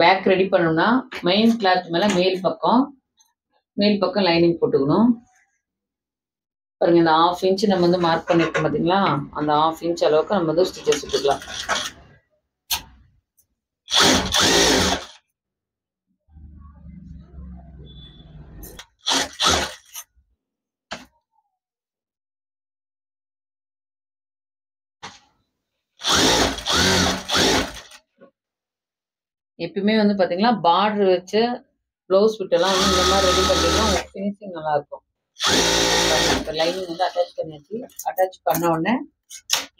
பேக் ரெடி பண்ணணும்னா மெயின் கிளாத் மேல மேல் பக்கம் லைனிங் போட்டுக்கணும். பாருங்க, இந்த 1/2 இன்ச் நம்ம வந்து மார்க் பண்ணிருக்கோம் பாத்தீங்களா, அந்த 1/2 இன்ச் அளவுக்கு நம்ம வந்து ஸ்டிச்சஸ் விட்டுக்கலாம். எப்பயுமே வந்து பாத்தீங்கன்னா பார்டர் வச்சு ப்ளவுஸ் விட்டெல்லாம் வந்து இந்த மாதிரி ரெடி பண்ணிட்டீங்கன்னா உங்களுக்கு ஃபினிஷிங் நல்லா இருக்கும். லைனிங் வந்து அட்டாச் பண்ணியாச்சு. அட்டாச் பண்ண உடனே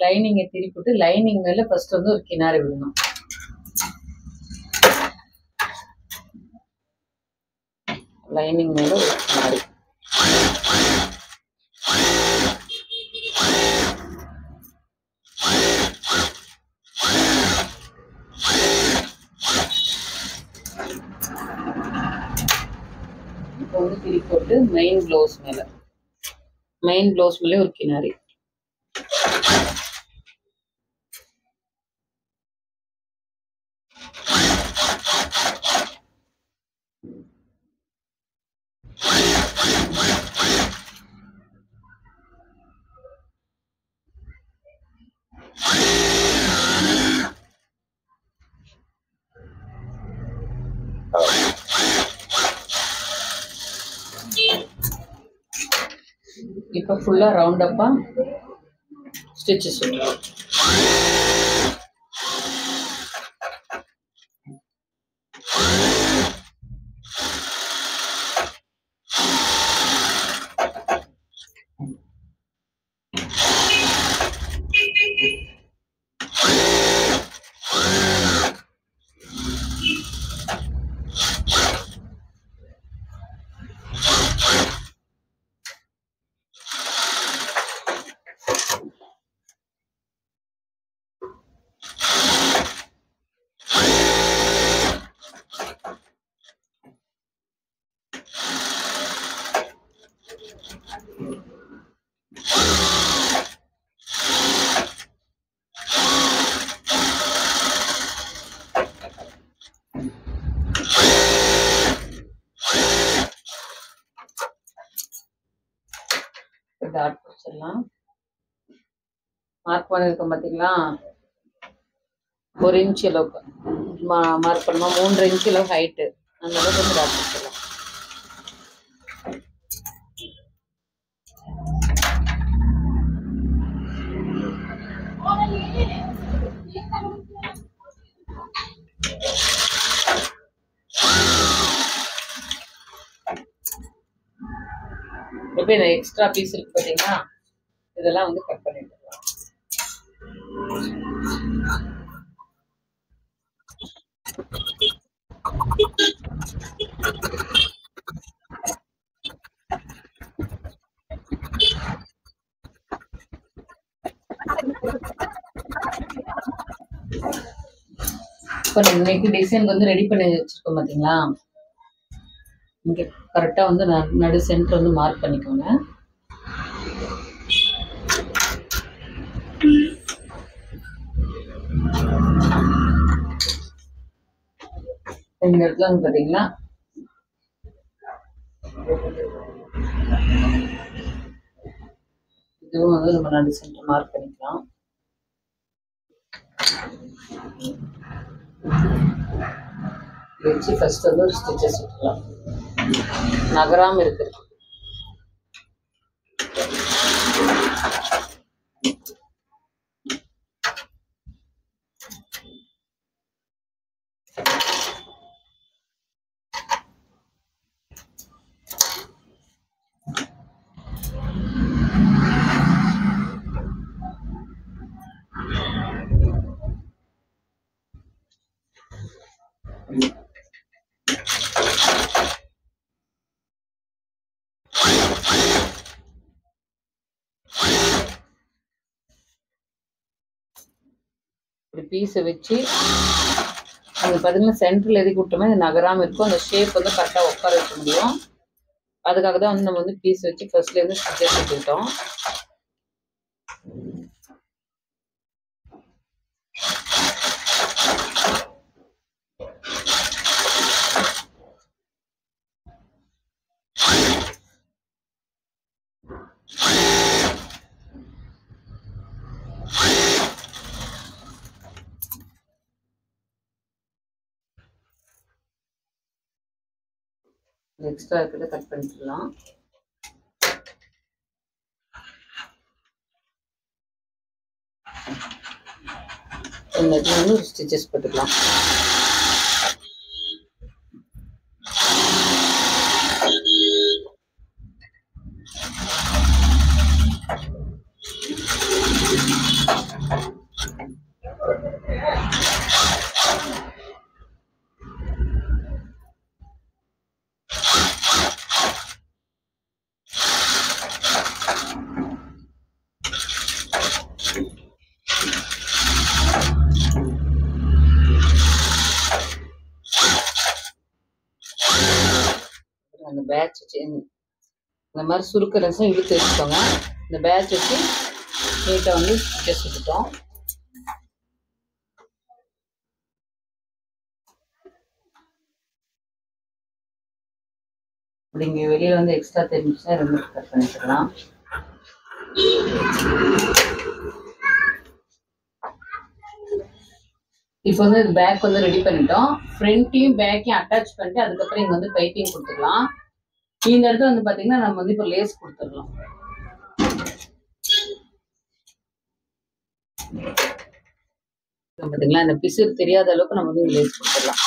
லைனிங்கை திருப்பிட்டு லைனிங் மேல ஃபர்ஸ்ட் வந்து ஒரு கினாரி விடணும். லைனிங் மேல ஒரு கினாரி. இப்போ வந்து திருப்பி போட்டு மெயின் ப்ளவுஸ் மேலே ஒரு கினாரி. இப்போ ஃபுல்லா ரவுண்ட் அப்பா ஸ்டிச்சஸ் விடலாம். டாட் பிடிச்சிடலாம். மார்க் பண்ணியிருக்கோம் பார்த்தீங்களா? 1 இன்ச் அளவுக்கு மார்க் பண்ணோம். 3.5 இன்ச் அளவு ஹைட்டு. அந்த அளவுக்கு வந்து டாட் பிடிச்சிடலாம். இப்போ இந்த எக்ஸ்ட்ரா பீஸ் இருக்கு பார்த்தீங்களா? இதெல்லாம் வந்து கட் பண்ணிடலாம். இப்போ இன்னைக்கு டிசைன் வந்து ரெடி பண்ணி வச்சிருக்கோம் பார்த்தீங்களா? இங்கே கரெக்டாக வந்து நடு சென்டர் வந்து மார்க் பண்ணிக்கோங்க. இந்த இடத்துல வந்து பார்த்தீங்கன்னா இதுவும் வந்து நம்ம நடு சென்டர் மார்க் பண்ணிக்கலாம். வச்சு ஃபர்ஸ்ட் வந்து ஒரு ஸ்டிச்சஸ் விட்டுக்கலாம். நகராம இருக்கு. இப்படி பீஸை வச்சு அது பார்த்தீங்கன்னா சென்டரில் எதுக்கு விட்டோமே அது நகராமல் இருக்கும். அந்த ஷேப் வந்து கரெக்டாக உட்கார வைக்க முடியும். அதுக்காக தான் வந்து நம்ம வந்து பீஸ் வச்சு ஃபர்ஸ்ட்லேருந்து ஸ்டிச்சஸ் விட்டுட்டோம். எக்ஸ்ட்ரா இருக்கிறத கட் பண்ணிக்கலாம். இந்த இடத்துல வந்து ஒரு ஸ்டிச்சஸ் போட்டுக்கலாம். இந்த பேட்ச் வச்சு இந்த மாதிரி சுருக்க ரசம் இழுத்து வச்சுக்கோங்க. இந்த பேட்ச் வச்சு நீட்டாக வந்து ஸ்டிச்சஸ் விட்டுட்டோம். அப்படிங்க வெளியில் வந்து எக்ஸ்ட்ரா தெரிஞ்சுச்சுன்னா ரெண்டு கட் பண்ணிக்கலாம். இப்போ வந்து இது பேக் வந்து ரெடி பண்ணிட்டோம். ஃப்ரண்ட்டையும் பேக்கையும் அட்டாச் பண்ணிட்டு அதுக்கப்புறம் இங்கே வந்து பைப்பிங் கொடுத்துக்கலாம். இந்த இடத்துல வந்து பார்த்தீங்கன்னா நம்ம வந்து இப்போ லேஸ் கொடுத்துடலாம். பார்த்தீங்களா, இந்த பிசுறு தெரியாத அளவுக்கு நம்ம வந்து லேஸ் கொடுத்துடலாம்.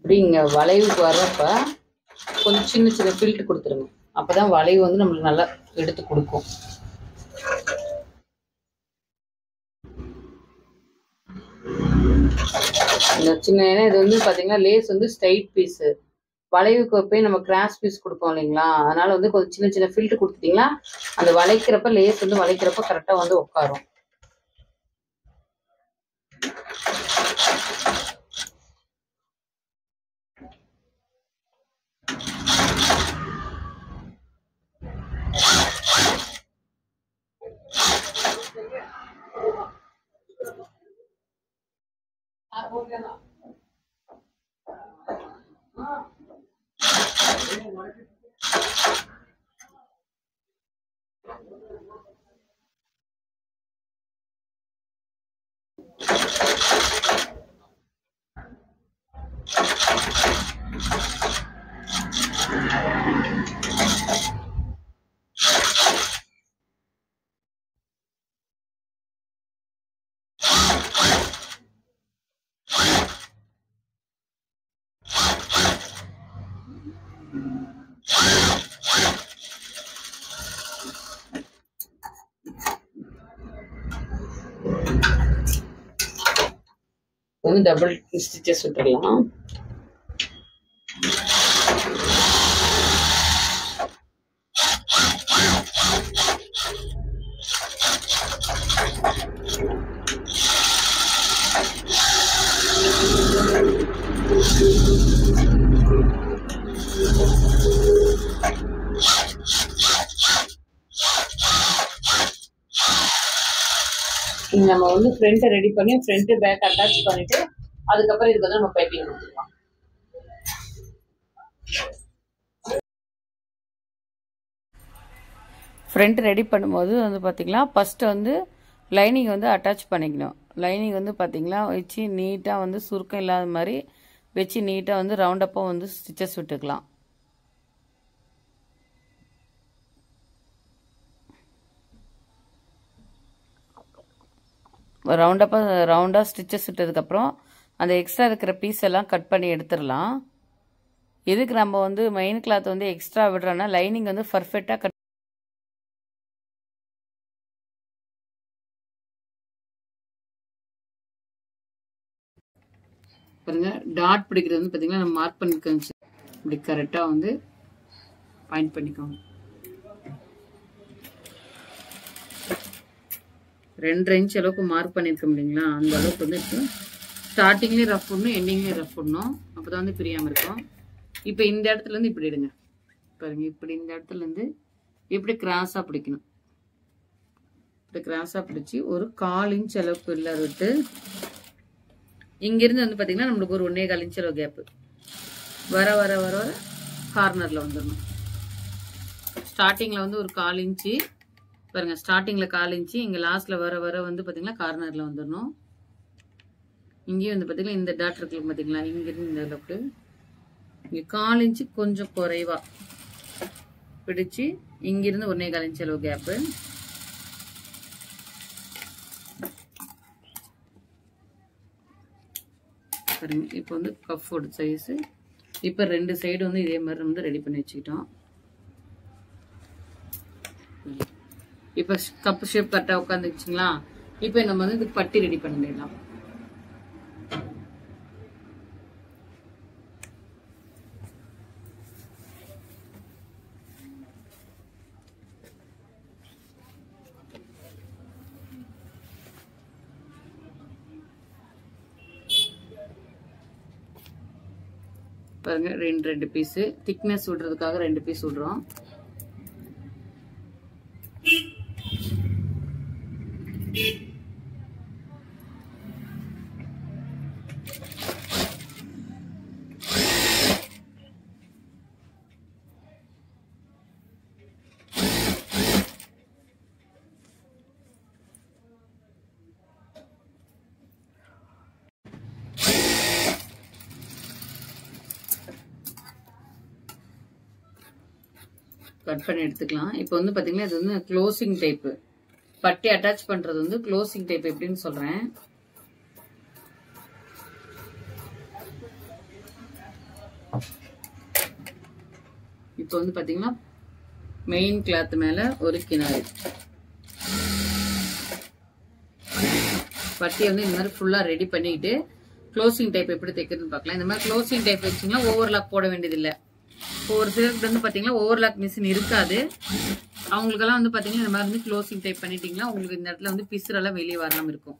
இப்படி இங்கே வளைவுக்கு வர்றப்ப கொஞ்சம் சின்ன சின்ன ஃபில்ட் கொடுத்துருங்க. அப்போதான் வளைவு வந்து நம்மளுக்கு நல்லா எடுத்து கொடுக்கும். இந்த சின்ன இது வந்து பார்த்தீங்கன்னா லேஸ் வந்து ஸ்ட்ரைட் பீஸு, வளைவுக்கு போய் நம்ம கிராஸ் பீஸ் கொடுப்போம் இல்லைங்களா, அதனால வந்து கொஞ்சம் சின்ன சின்ன ஃபில்ட் கொடுத்துட்டிங்கன்னா அந்த வளைக்கிறப்ப லேஸ் வந்து வளைக்கிறப்ப கரெக்டாக வந்து உட்காரும். வந்து டபுள் ஸ்டிச்சஸ் விட்டுடலாம். நம்ம வந்து ஃப்ரண்ட் ரெடி பண்ணி ஃப்ரண்ட் பேக் அட்டாச் பண்ணிட்டு அதுக்கப்புறம் இதுக்கு வந்து நம்ம பைப்பிங் கொடுத்துக்கலாம். ஃப்ரண்ட் ரெடி பண்ணும்போது வந்து பார்த்தீங்கன்னா ஃபர்ஸ்ட் வந்து லைனிங் வந்து அட்டாச் பண்ணிக்கணும். லைனிங் வந்து பார்த்தீங்கன்னா வச்சு நீட்டாக வந்து சுருக்கம் இல்லாத மாதிரி வச்சு நீட்டாக வந்து ரவுண்டப்பாக வந்து ஸ்டிச்சஸ் விட்டுக்கலாம். ரவுண்டாக ஸ்டிச்சஸ் விட்டதுக்கப்புறம் அந்த எக்ஸ்ட்ரா இருக்கிற பீஸ் எல்லாம் கட் பண்ணி எடுத்துடலாம். எதுக்கு நம்ம வந்து மெயின் கிளாத் வந்து எக்ஸ்ட்ரா விடுறோன்னா லைனிங் வந்து பர்ஃபெக்டாக கட் பாருங்க. டாட் பிடிக்கிறது வந்து பார்த்தீங்கன்னா நம்ம மார்க் பண்ணிக்கோங்க. இப்படி கரெக்டாக வந்து பாயிண்ட் பண்ணிக்கோங்க. 2 இன்ச் அளவுக்கு மார்க் பண்ணியிருக்கோம் இல்லைங்களா, அந்த அளவுக்கு வந்து இப்போ ஸ்டார்டிங்லேயும் ரஃப் பண்ணணும், எண்டிங்லேயும் ரஃப் பண்ணணும். அப்போ தான் வந்து பிரியாமல் இருக்கும். இப்போ இந்த இடத்துலேருந்து இப்படி எடுங்க பாருங்க. இப்படி இந்த இடத்துலேருந்து இப்படி கிராஸாக பிடிக்கணும். இப்படி கிராஸாக பிடிச்சி ஒரு 1/4 இன்ச் அளவுக்கு இல்லை விட்டு இங்கிருந்து வந்து பார்த்தீங்கன்னா நம்மளுக்கு ஒரு 1.25 இன்ச் அளவு கேப்பு வர வர வர வர கார்னரில் வந்துடணும். ஸ்டார்டிங்கில் வந்து ஒரு 1/4 இன்ச்சு பாருங்க. ஸ்டார்டிங்கில் 1/4 இன்ச்சு, இங்கே லாஸ்ட்டில் வர வர வந்து பார்த்தீங்கன்னா கார்னரில் வந்துடணும். இங்கேயும் வந்து பார்த்தீங்கன்னா இந்த டாட் இருக்கு பார்த்தீங்களா, இங்கிருந்து இந்த அளவுக்கு இங்கே 1/4 இன்ச்சு கொஞ்சம் குறைவா பிடிச்சி இங்கிருந்து 1.25 இன்ச் அளவு கேப்பு. பாருங்க. இப்போ வந்து கஃபோட சைஸு இப்போ 2 சைடு வந்து இதே மாதிரி வந்து ரெடி பண்ணி வச்சுக்கிட்டோம். இப்போ கப் ஷேப் கரெக்டாக உட்காந்துச்சுங்களா. இப்போ நம்ம வந்து இதுக்கு பட்டி ரெடி பண்ணிடலாம். பாருங்க, ரெண்டு பீஸ் திக்னஸ் விடுறதுக்காக 2 பீஸ் விடுறோம். கட் பண்ணி எடுத்துக்கலாம். இப்போ வந்து பாத்தீங்கன்னா இது வந்து க்ளோசிங் டைப். பட்டி அட்டாச் பண்றது வந்து க்ளோசிங் டைப் எப்படின்னு சொல்றேன். இப்போ வந்து பாத்தீங்கன்னா மெயின் கிளாத் மேல ஒரு கினாரி பட்டி வந்து இந்த மாதிரி ஃபுல்லா ரெடி பண்ணிட்டு க்ளோசிங் டைப் எப்படி தைக்கிறதுன்னு பார்க்கலாம். இந்த மாதிரி க்ளோசிங் டைப் வச்சீங்கன்னா ஓவர்லாக் போட வேண்டியது இல்லை. ஒரு சிலருக்கு வந்து பாத்தீங்கன்னா ஓவர்லாக் மிஷின் இருக்காது. அவங்களுக்கெல்லாம் வந்து பாத்தீங்கன்னா இந்த மாதிரி வந்து க்ளோசிங் டைப் பண்ணிட்டீங்கன்னா உங்களுக்கு இந்த இடத்துல வந்து பிசுறெல்லாம் வெளியே வராம இருக்கும்.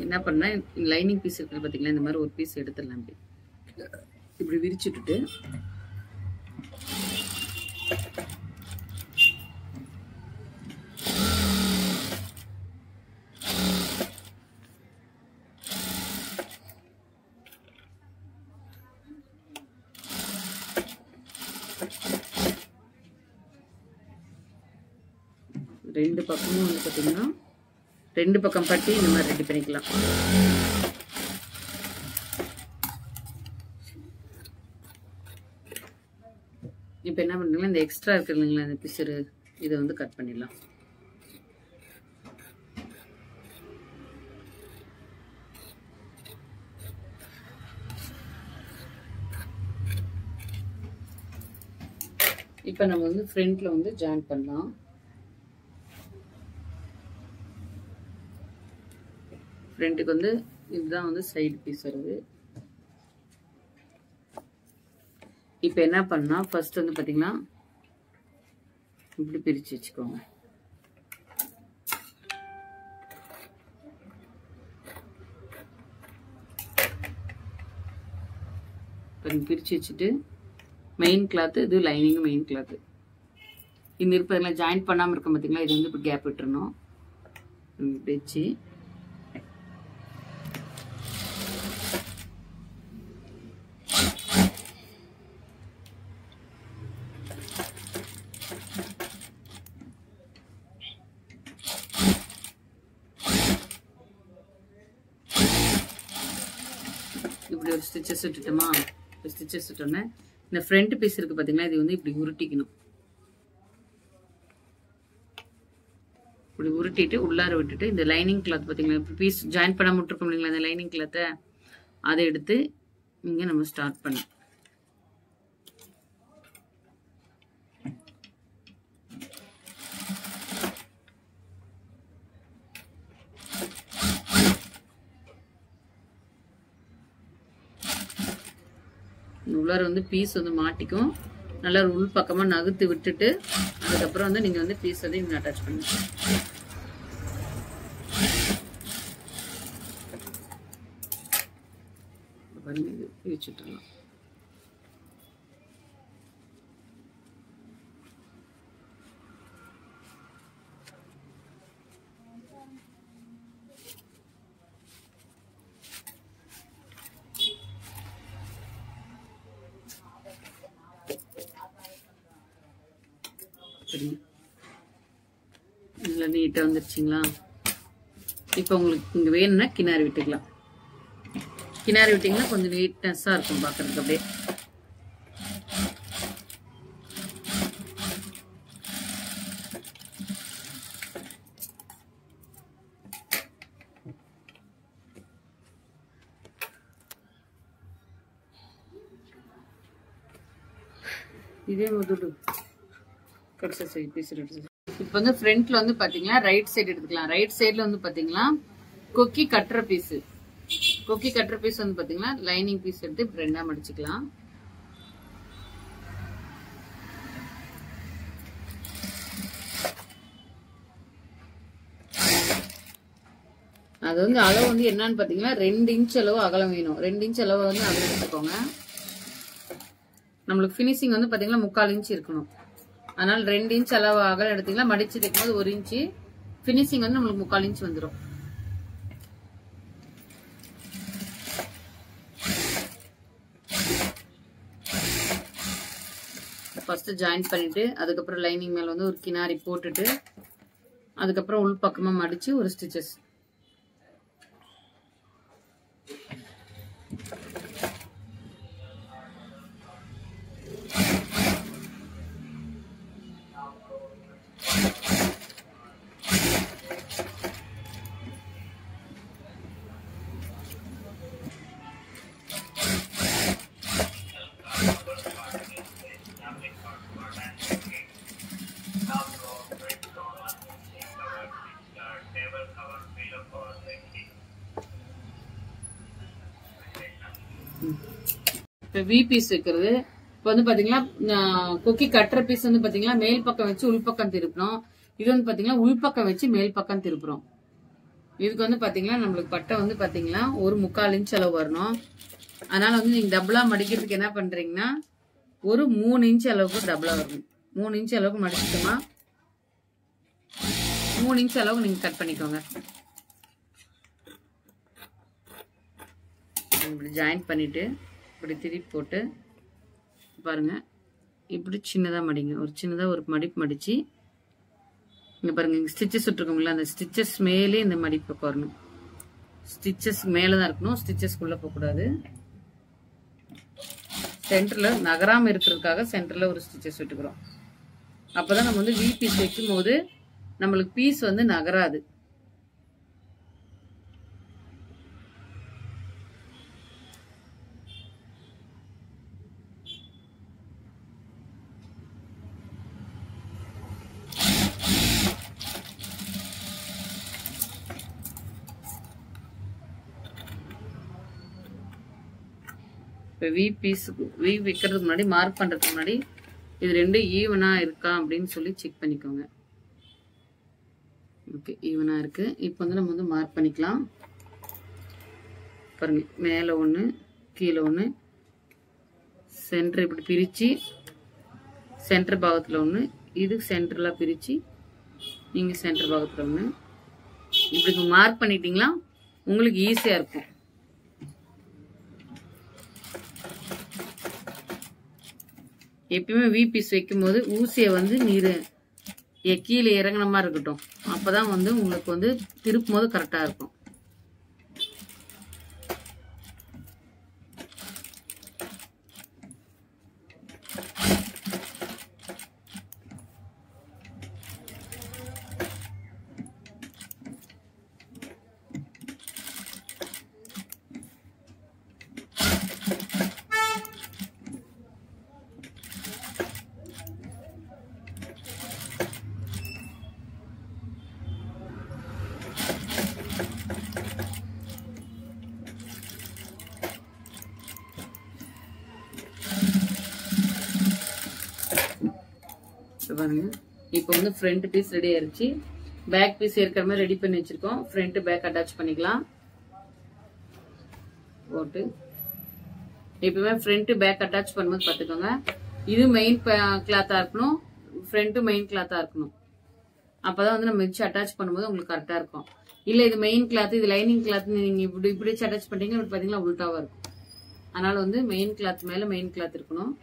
என்ன பண்ணா லைனிங் பீஸ் இருக்கு பாத்தீங்களா, இந்த மாதிரி ஒரு பீஸ் எடுத்துடலாம். இப்படி விரிச்சுட்டு ரெண்டு பக்கமும் வந்து பாத்தீங்கன்னா 2 பக்கம் பட்டி இந்த மாதிரி ரெடி பண்ணிக்கலாம். இப்போ என்ன பண்ணுறீங்களா, இந்த எக்ஸ்ட்ரா இருக்கு இல்லைங்களா இந்த பிசுறு, இதை வந்து கட் பண்ணிடலாம். இப்போ நம்ம வந்து ஃப்ரண்ட்ல வந்து ஜாயின் பண்ணலாம். ஃப்ரண்ட்டுக்கு வந்து இதுதான் வந்து சைடு பீஸ் வருது. இப்போ என்ன பண்ணா ஃபர்ஸ்ட் வந்து பாத்தீங்கன்னா இப்படி பிரிச்சு வச்சுக்கோங்க. பிரிச்சு வச்சுட்டு மெயின் கிளாத், இது லைனிங் மெயின் கிளாத். இந்த இருப்பதெல்லாம் ஜாயின் பண்ணாம இருக்க பாத்தீங்களா, இது வந்து இப்படி கேப் விட்டுறணும். வச்சு இப்படி ஒரு ஸ்டிச்சஸ் விட்டுட்டோமா. ஸ்டிச்சஸ் விட்டோன்னே இந்த ஃப்ரண்ட் பீஸ் இருக்கு பாத்தீங்களா, இது வந்து இப்படி உருட்டிக்கணும். இப்படி உருட்டிட்டு உள்ளார விட்டுட்டு இந்த லைனிங் கிளாத் பாத்தீங்களா, பீஸ் ஜாயின் பண்ணாம விட்டுருக்கோம் இல்லைங்களா, இந்த லைனிங் கிளாத்தை அதை எடுத்து இங்க நம்ம ஸ்டார்ட் பண்ணோம். உள்ளார வந்து பீஸ் வந்து மாட்டிக்கும். நல்லா உள் பக்கமா நகுத்து விட்டுட்டு அதுக்கப்புறம் வந்து நீங்க வந்து பீஸ் வந்து இங்க அட்டாச் பண்ணுங்க. பிரிச்சுட்டுலாம் நல்லா நீட்டா வந்துருச்சுங்களா. இப்போ உங்களுக்கு இங்க வேணும்னா கினாரி விட்டுக்கலாம். கினாரி விட்டீங்கன்னா கொஞ்சம் நீட்னஸா இருக்கும் பாக்குறதுக்கு. அப்படியே இதே முதல்ல கடைசி சைடு பீஸ் எடுத்து இப்போ வந்து ஃப்ரண்ட்ல வந்து பாத்தீங்கன்னா ரைட் சைடு எடுத்துக்கலாம். ரைட் சைடுல வந்து பாத்தீங்கன்னா கொக்கி கட்டுற பீஸ். கொக்கி கட்டுற பீஸ் வந்து பாத்தீங்கன்னா லைனிங் பீஸ் எடுத்து இப்படி ரெண்டா மடிச்சுக்கலாம். அது வந்து அளவு வந்து என்னன்னு பாத்தீங்கன்னா 2 இன்ச் அளவு அகலம் வேணும். 2 இன்ச் அளவு வந்து அகலம் எடுத்துக்கோங்க. நம்மளுக்கு பினிஷிங் வந்து பாத்தீங்கன்னா 3/4 இன்ச் இருக்கணும். அதனால 2 இன்ச் அளவு அகலம் எடுத்தீங்கன்னா மடிச்சு தைக்கும் போது 1 இன்ச், பினிஷிங் வந்து நம்மளுக்கு 3/4 இன்ச் வந்துடும். ஃபர்ஸ்ட் ஜாயின் பண்ணிட்டு அதுக்கப்புறம் லைனிங் மேல வந்து ஒரு கினாரி போட்டுட்டு அதுக்கப்புறம் உள் பக்கமா மடிச்சு ஒரு ஸ்டிச்சஸ். இப்போ வி பீஸ் வைக்கிறது. இப்போ வந்து பாத்தீங்கன்னா கொக்கி கட்டுற பீஸ் வந்து பாத்தீங்கன்னா மேல் பக்கம் வச்சு உள்பக்கம் திருப்பணும். இது வந்து பாத்தீங்கன்னா உள்பக்கம் வச்சு மேல் பக்கம் திருப்புறோம். இதுக்கு வந்து பாத்தீங்கன்னா நம்மளுக்கு பட்டை வந்து பாத்தீங்கன்னா ஒரு 3/4 இன்ச் அளவு வரணும். அதனால வந்து நீங்க டபுளா மடிக்கிறதுக்கு என்ன பண்றீங்கன்னா ஒரு 3 இன்ச் அளவுக்கு டபுளா வரணும். 3 இன்ச் அளவுக்கு மடிச்சிட்டோமா 3 இன்ச் அளவுக்கு நீங்க கட் பண்ணிக்கோங்க. இப்படி ஜாயின் பண்ணிட்டு இப்படி திருப்பி போட்டு பாருங்க இப்படி சின்னதா மடிங்க. ஒரு சின்னதா ஒரு மடிப்பு மடிச்சு இங்க பாருங்க இங்க ஸ்டிச்சஸ் விட்டுருக்கோம்ல அந்த ஸ்டிச்சஸ் மேலே இந்த மடிப்பு வரணும். ஸ்டிச்சஸ் மேலதான் இருக்கணும், ஸ்டிச்சஸ்க்குள்ள போக கூடாது. சென்டர்ல நகராம இருக்கிறதுக்காக சென்டர்ல ஒரு ஸ்டிச்சஸ் விட்டுக்கிறோம். அப்பதான் நம்ம வந்து வி பீஸ் வைக்கும் போது நம்மளுக்கு பீஸ் வந்து நகராது. இப்போ வி பீஸுக்கு வி வைக்கிறதுக்கு முன்னாடி மார்க் பண்றதுக்கு முன்னாடி இது ரெண்டும் ஈவனா இருக்கா அப்படின்னு சொல்லி செக் பண்ணிக்கோங்க. ஓகே ஈவனா இருக்கு. இப்போ வந்து நம்ம வந்து மார்க் பண்ணிக்கலாம். பாருங்க மேலே ஒன்று கீழே ஒன்று, சென்டர் இப்படி பிரித்து சென்டர் பாகத்தில் ஒன்று, இது சென்டரில் பிரித்து நீங்கள் சென்டர் பாகத்தில் ஒன்று இப்படி மார்க் பண்ணிட்டீங்களா உங்களுக்கு ஈஸியாக இருக்கும். எப்பயுமே வி பீஸ் வைக்கும் போது ஊசியை வந்து நீர் கீழே இறங்கின மாதிரி இருக்கட்டும். அப்பதான் வந்து உங்களுக்கு வந்து திருப்பும் போது கரெக்டா இருக்கும். பாருங்க இப்போ வந்து ஃப்ரண்ட் பீஸ் ரெடி ஆயிருச்சு. பேக் பீஸ் ஏற்கனவே ரெடி பண்ணி வச்சிருக்கோம். ஃப்ரண்ட் பேக் அட்டாச் பண்ணிக்கலாம். போட்டு எப்பவுமே ஃப்ரண்ட் பேக் அட்டாச் பண்ணும்போது பாத்துக்கோங்க இது மெயின் கிளாத்தா இருக்கணும், ஃப்ரண்ட் மெயின் கிளாத்தா இருக்கணும். அப்பதான் வந்து நம்ம வச்சு அட்டாச் பண்ணும்போது உங்களுக்கு கரெக்டா இருக்கும். இல்ல இது மெயின் கிளாத் இது லைனிங் கிளாத் நீங்க இப்படி வச்சு அட்டாச் பண்றீங்க பாத்தீங்கன்னா உல்டாவா இருக்கும். அதனால வந்து மெயின் கிளாத் மேல மெயின் கிளாத் இருக்கணும்.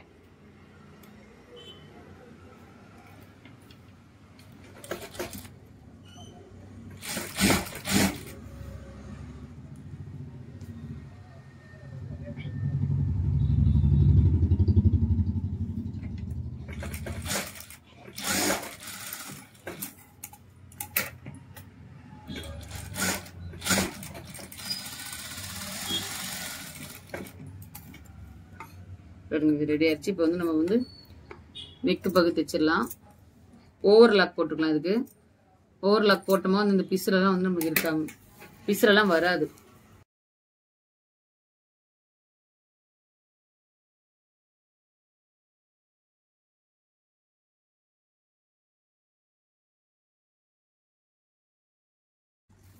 ரெடி ஆயிடுச்சு. இப்போ வந்து நம்ம வந்து நெக் பகுதி தைச்சிடலாம். ஓவர்லாக் போட்டுக்கலாம். இதுக்கு ஓவர்லாக் போட்டோமா வந்து இந்த பிசுரெல்லாம் வந்து நமக்கு இருக்காம பிசுரெல்லாம் வராது.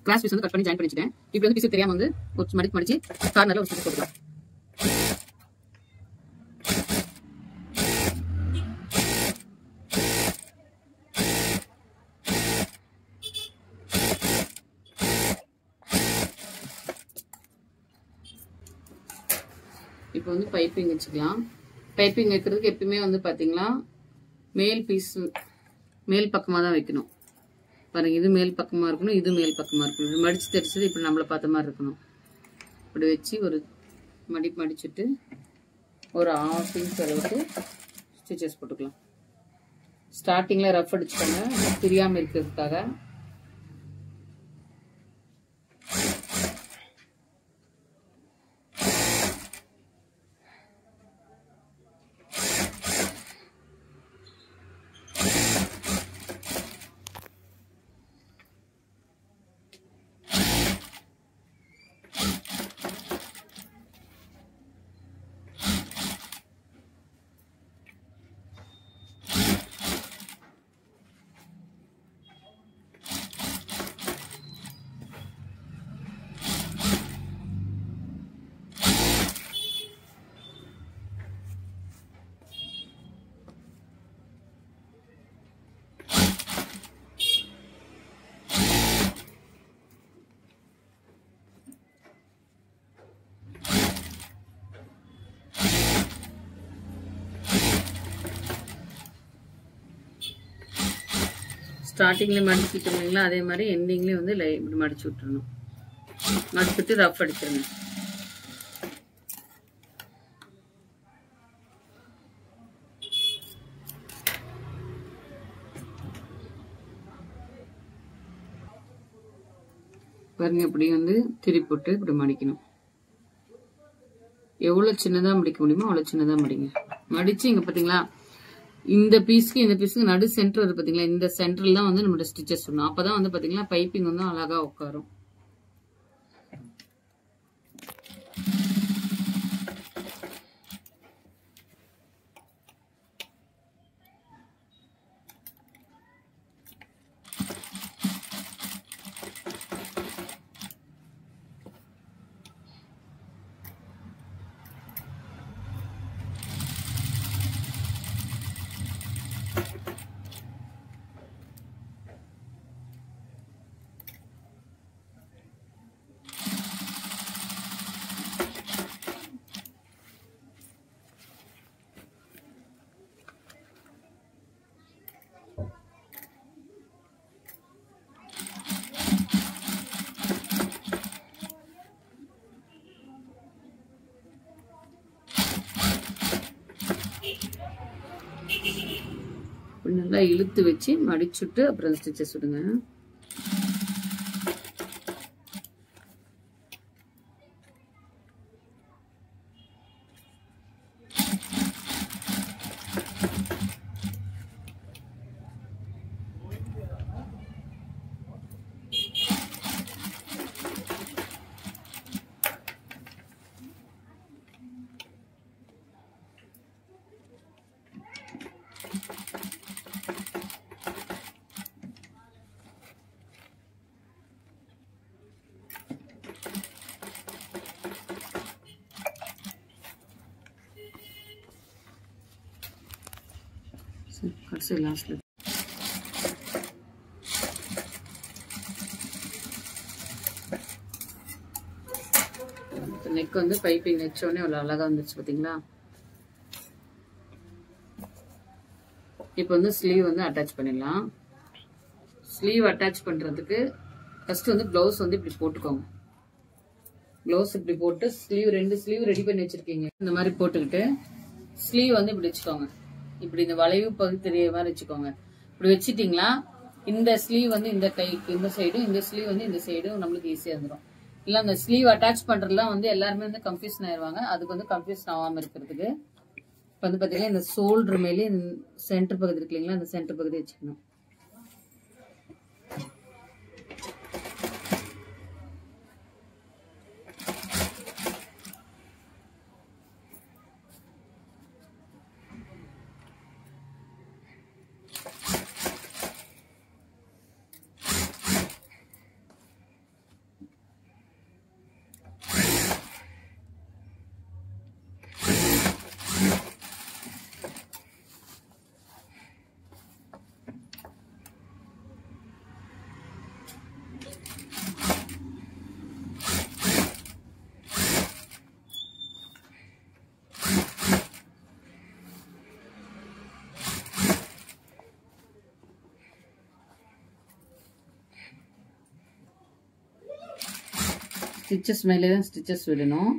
கிராஸ் பீஸ் வந்து கட் பண்ணி ஜாயின் பண்ணி வச்சுட்டேன். இப்போ வந்து பீஸ் தெரியாம வந்து ஒரு மடிச்சு கார்னர்ல ஒரு பீஸ் போட்டுக்கலாம். இப்போ வந்து பைப்பிங் வச்சுக்கலாம். பைப்பிங் வைக்கிறதுக்கு எப்பயுமே வந்து பாத்தீங்கன்னா மேல் பீஸ் மேல் பக்கமா தான் வைக்கணும். பாருங்க, இது மேல் பக்கமா இருக்கணும், இது மேல் பக்கமா இருக்கணும். மடிச்சு தெரிச்சது இப்படி நம்மள பார்த்த மாதிரி இருக்கணும். இப்படி வச்சு ஒரு மடிச்சுட்டு ஒரு 1/2 இன்ச் அளவுக்கு ஸ்டிச்சஸ் போட்டுக்கலாம். ஸ்டார்டிங்ல ரஃப் அடிச்சுக்கோங்க, பிரியாம இருக்கிறதுக்காக. ஸ்டார்டிங்ல மடிச்சுட்டோம் இல்லைங்களா, அதே மாதிரி எண்டிங்லேயும் வந்து இப்படி மடிச்சு விட்டுறணும். மடிச்சுட்டு ரஃப் அடிச்சிருங்க. பாருங்க, இப்படி வந்து திருப்பி போட்டு இப்படி மடிக்கணும். எவ்வளவு சின்னதா மடிக்க முடியுமோ அவ்வளவு சின்னதா மடிங்க. மடிச்சு இங்க பாத்தீங்களா, இந்த பீஸ்க்கு இந்த பீஸ்க்கு நடு சென்டர் வருது பாத்தீங்களா, இந்த சென்டர்ல தான் வந்து நம்மளோட ஸ்டிச்சஸ் வரணும். அப்பதான் வந்து பாத்தீங்கன்னா பைப்பிங் வந்து அழகா உட்காரும். நல்லா இழுத்து வச்சு மடிச்சுட்டு அப்புறம் ஸ்டிச்சஸ் விடுங்க. கடைசி லாஸ்ட்ல நெக் வந்து பைப்பிங் வச்சோடனே அவ்வளோ அழகா வந்துருச்சு பாத்தீங்களா. இப்போ வந்து ஸ்லீவ் வந்து அட்டாச் பண்ணிடலாம். ஸ்லீவ் அட்டாச் பண்றதுக்கு ஃபர்ஸ்ட் வந்து பிளவுஸ் வந்து இப்படி போட்டுக்கோங்க. பிளவுஸ் இப்படி போட்டு ஸ்லீவ் 2 ஸ்லீவ் ரெடி பண்ணி வச்சிருக்கீங்க. இந்த மாதிரி போட்டுக்கிட்டு ஸ்லீவ் வந்து இப்படி வச்சுக்கோங்க. இப்படி இந்த வளைவு பகுதி தெரிய மாதிரி வச்சுக்கோங்க. இப்படி வச்சுட்டீங்களா, இந்த ஸ்லீவ் வந்து இந்த கைக்கு இந்த சைடும், இந்த ஸ்லீவ் வந்து இந்த சைடும் நம்மளுக்கு ஈஸியா இருந்துடும். இல்ல அந்த ஸ்லீவ் அட்டாச் பண்றதுலாம் வந்து எல்லாருமே வந்து கன்ஃபியூஷன் ஆயிருவாங்க. அதுக்கு வந்து கன்ஃபியூஷன் ஆகாம இருக்கிறதுக்கு வந்து பாத்தீங்கன்னா இந்த ஷோல்டர் மேலே சென்டர் பகுதி இருக்கு இல்லைங்களா, அந்த சென்டர் பகுதி வச்சுக்கணும். ஸ்டிச்சஸ் மேலே தான் ஸ்டிச்சஸ் விடணும்.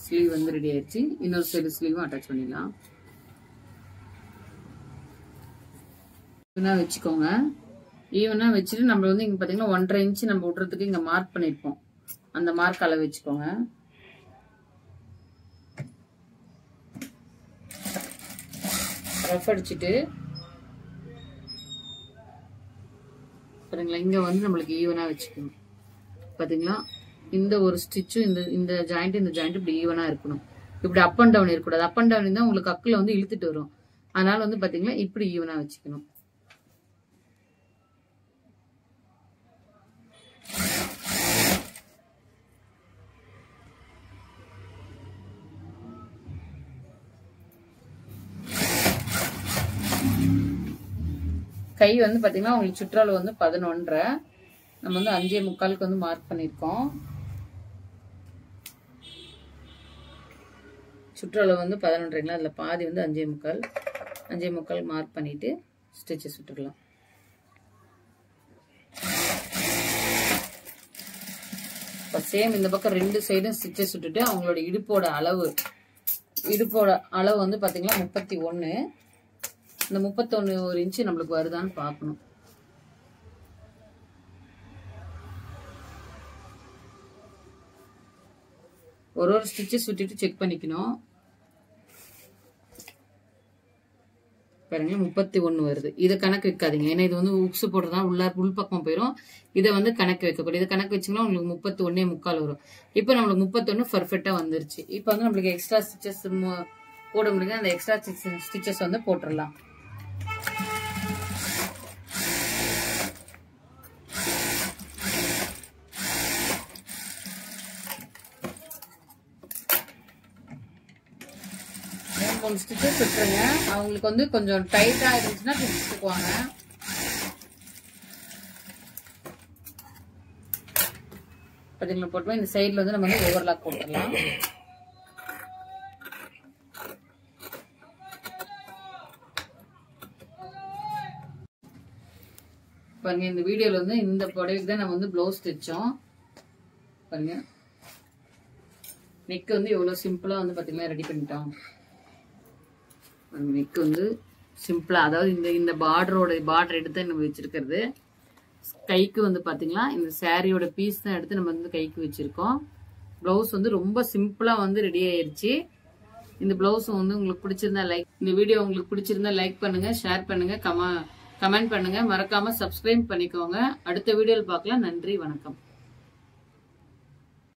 ஸ்லீவ் வந்து ரெடி ஆயிடுச்சு. இன்னொரு சைடு ஸ்லீவும் அட்டாச் பண்ணிடலாம். ஈவனா வச்சுக்கோங்க. ஈவனா வச்சுட்டு நம்ம வந்து இங்க பாத்தீங்கன்னா 1.5 இன்ச் நம்ம விடுறதுக்கு இங்க மார்க் பண்ணிருப்போம். அந்த மார்க் அளவு வச்சுக்கோங்க. ரஃப் அடிச்சுட்டு பாருங்களா, இங்க வந்து நம்மளுக்கு ஈவனா வச்சுக்கணும். பாத்தீங்களா, இந்த ஒரு ஸ்டிச்சும் இந்த ஜாயிண்ட் இந்த ஜாயிண்ட் இப்படி ஈவனா இருக்கணும். இப்படி அப் அண்ட் டவுன் இருக்கக்கூடாது. அப் அண்ட் டவுன் இருந்தா உங்களுக்கு அக்குல வந்து இழுத்துட்டு வரும். அதனால வந்து பாத்தீங்கன்னா இப்படி ஈவனா வச்சுக்கணும். கை வந்து பாத்தீங்கன்னா உங்களுக்கு சுற்றளவு வந்து 11.5. நம்ம வந்து 5.25 வந்து மார்க் பண்ணிருக்கோம். சுற்றளவு வந்து 11.5, அதுல பாதி வந்து 5.25 மார்க் பண்ணிட்டு ஸ்டிச்சஸ் சுட்டுக்கலாம். சேம் இந்த பக்கம் 2 சைடும் ஸ்டிச்சஸ் சுட்டுட்டு அவங்களோட இடுப்போட அளவு வந்து பாத்தீங்கன்னா 31. இந்த 31 இன்ச்சு நம்மளுக்கு வருதான்னு பார்க்கணும். ஒரு ஸ்டிச்சஸ் விட்டுட்டு செக் பண்ணிக்கணும். பாருங்க 31 வருது. இதை கணக்கு வைக்காதீங்க, ஏன்னா இது வந்து உக்ஸ் போடுறதா உள் பக்கம் போயிடும். இதை வந்து கணக்கு வைக்கக்கூடாது. இதை கணக்கு வச்சிங்கன்னா உங்களுக்கு 31.25 வரும். இப்போ நம்மளுக்கு 31 பர்ஃபெக்டா வந்துருச்சு. இப்போ வந்து நம்மளுக்கு எக்ஸ்ட்ரா ஸ்டிச்சஸ் போட முடியுது. அந்த எக்ஸ்ட்ரா ஸ்டிச்சஸ் வந்து போட்டுடலாம். ஸ்டிச்சஸ் விட்டுருங்க. அவங்களுக்கு வந்து கொஞ்சம் டைட்டா இருந்துச்சுன்னா பிடிச்சுக்குவாங்க. பாத்தீங்களா, போட்டு இந்த சைட்ல வந்து நம்ம வந்து ஓவர்லாக் போட்டுடலாம். பாருங்க, இந்த வீடியோல வந்து இந்த புடவைக்கு தான் நம்ம வந்து பிளவுஸ் தைச்சோம். பாருங்க, நெக் வந்து எவ்வளவு சிம்பிளா வந்து பாத்தீங்கன்னா ரெடி பண்ணிட்டோம். நெக் வந்து சிம்பிளா, அதாவது இந்த பார்டர் எடுத்து நம்ம வச்சிருக்கிறது. கைக்கு வந்து பாத்தீங்கன்னா இந்த சாரியோட பீஸ் தான் எடுத்து நம்ம வந்து கைக்கு வச்சிருக்கோம். பிளவுஸ் வந்து ரொம்ப சிம்பிளா வந்து ரெடி ஆயிருச்சு. இந்த பிளவுஸ் வந்து உங்களுக்கு பிடிச்சிருந்தா இந்த வீடியோ உங்களுக்கு பிடிச்சிருந்தா லைக் பண்ணுங்க, ஷேர் பண்ணுங்க, கமெண்ட் பண்ணுங்க, மறக்காம சப்ஸ்கிரைப் பண்ணிக்கோங்க. அடுத்த வீடியோல பார்க்கலாம். நன்றி, வணக்கம்.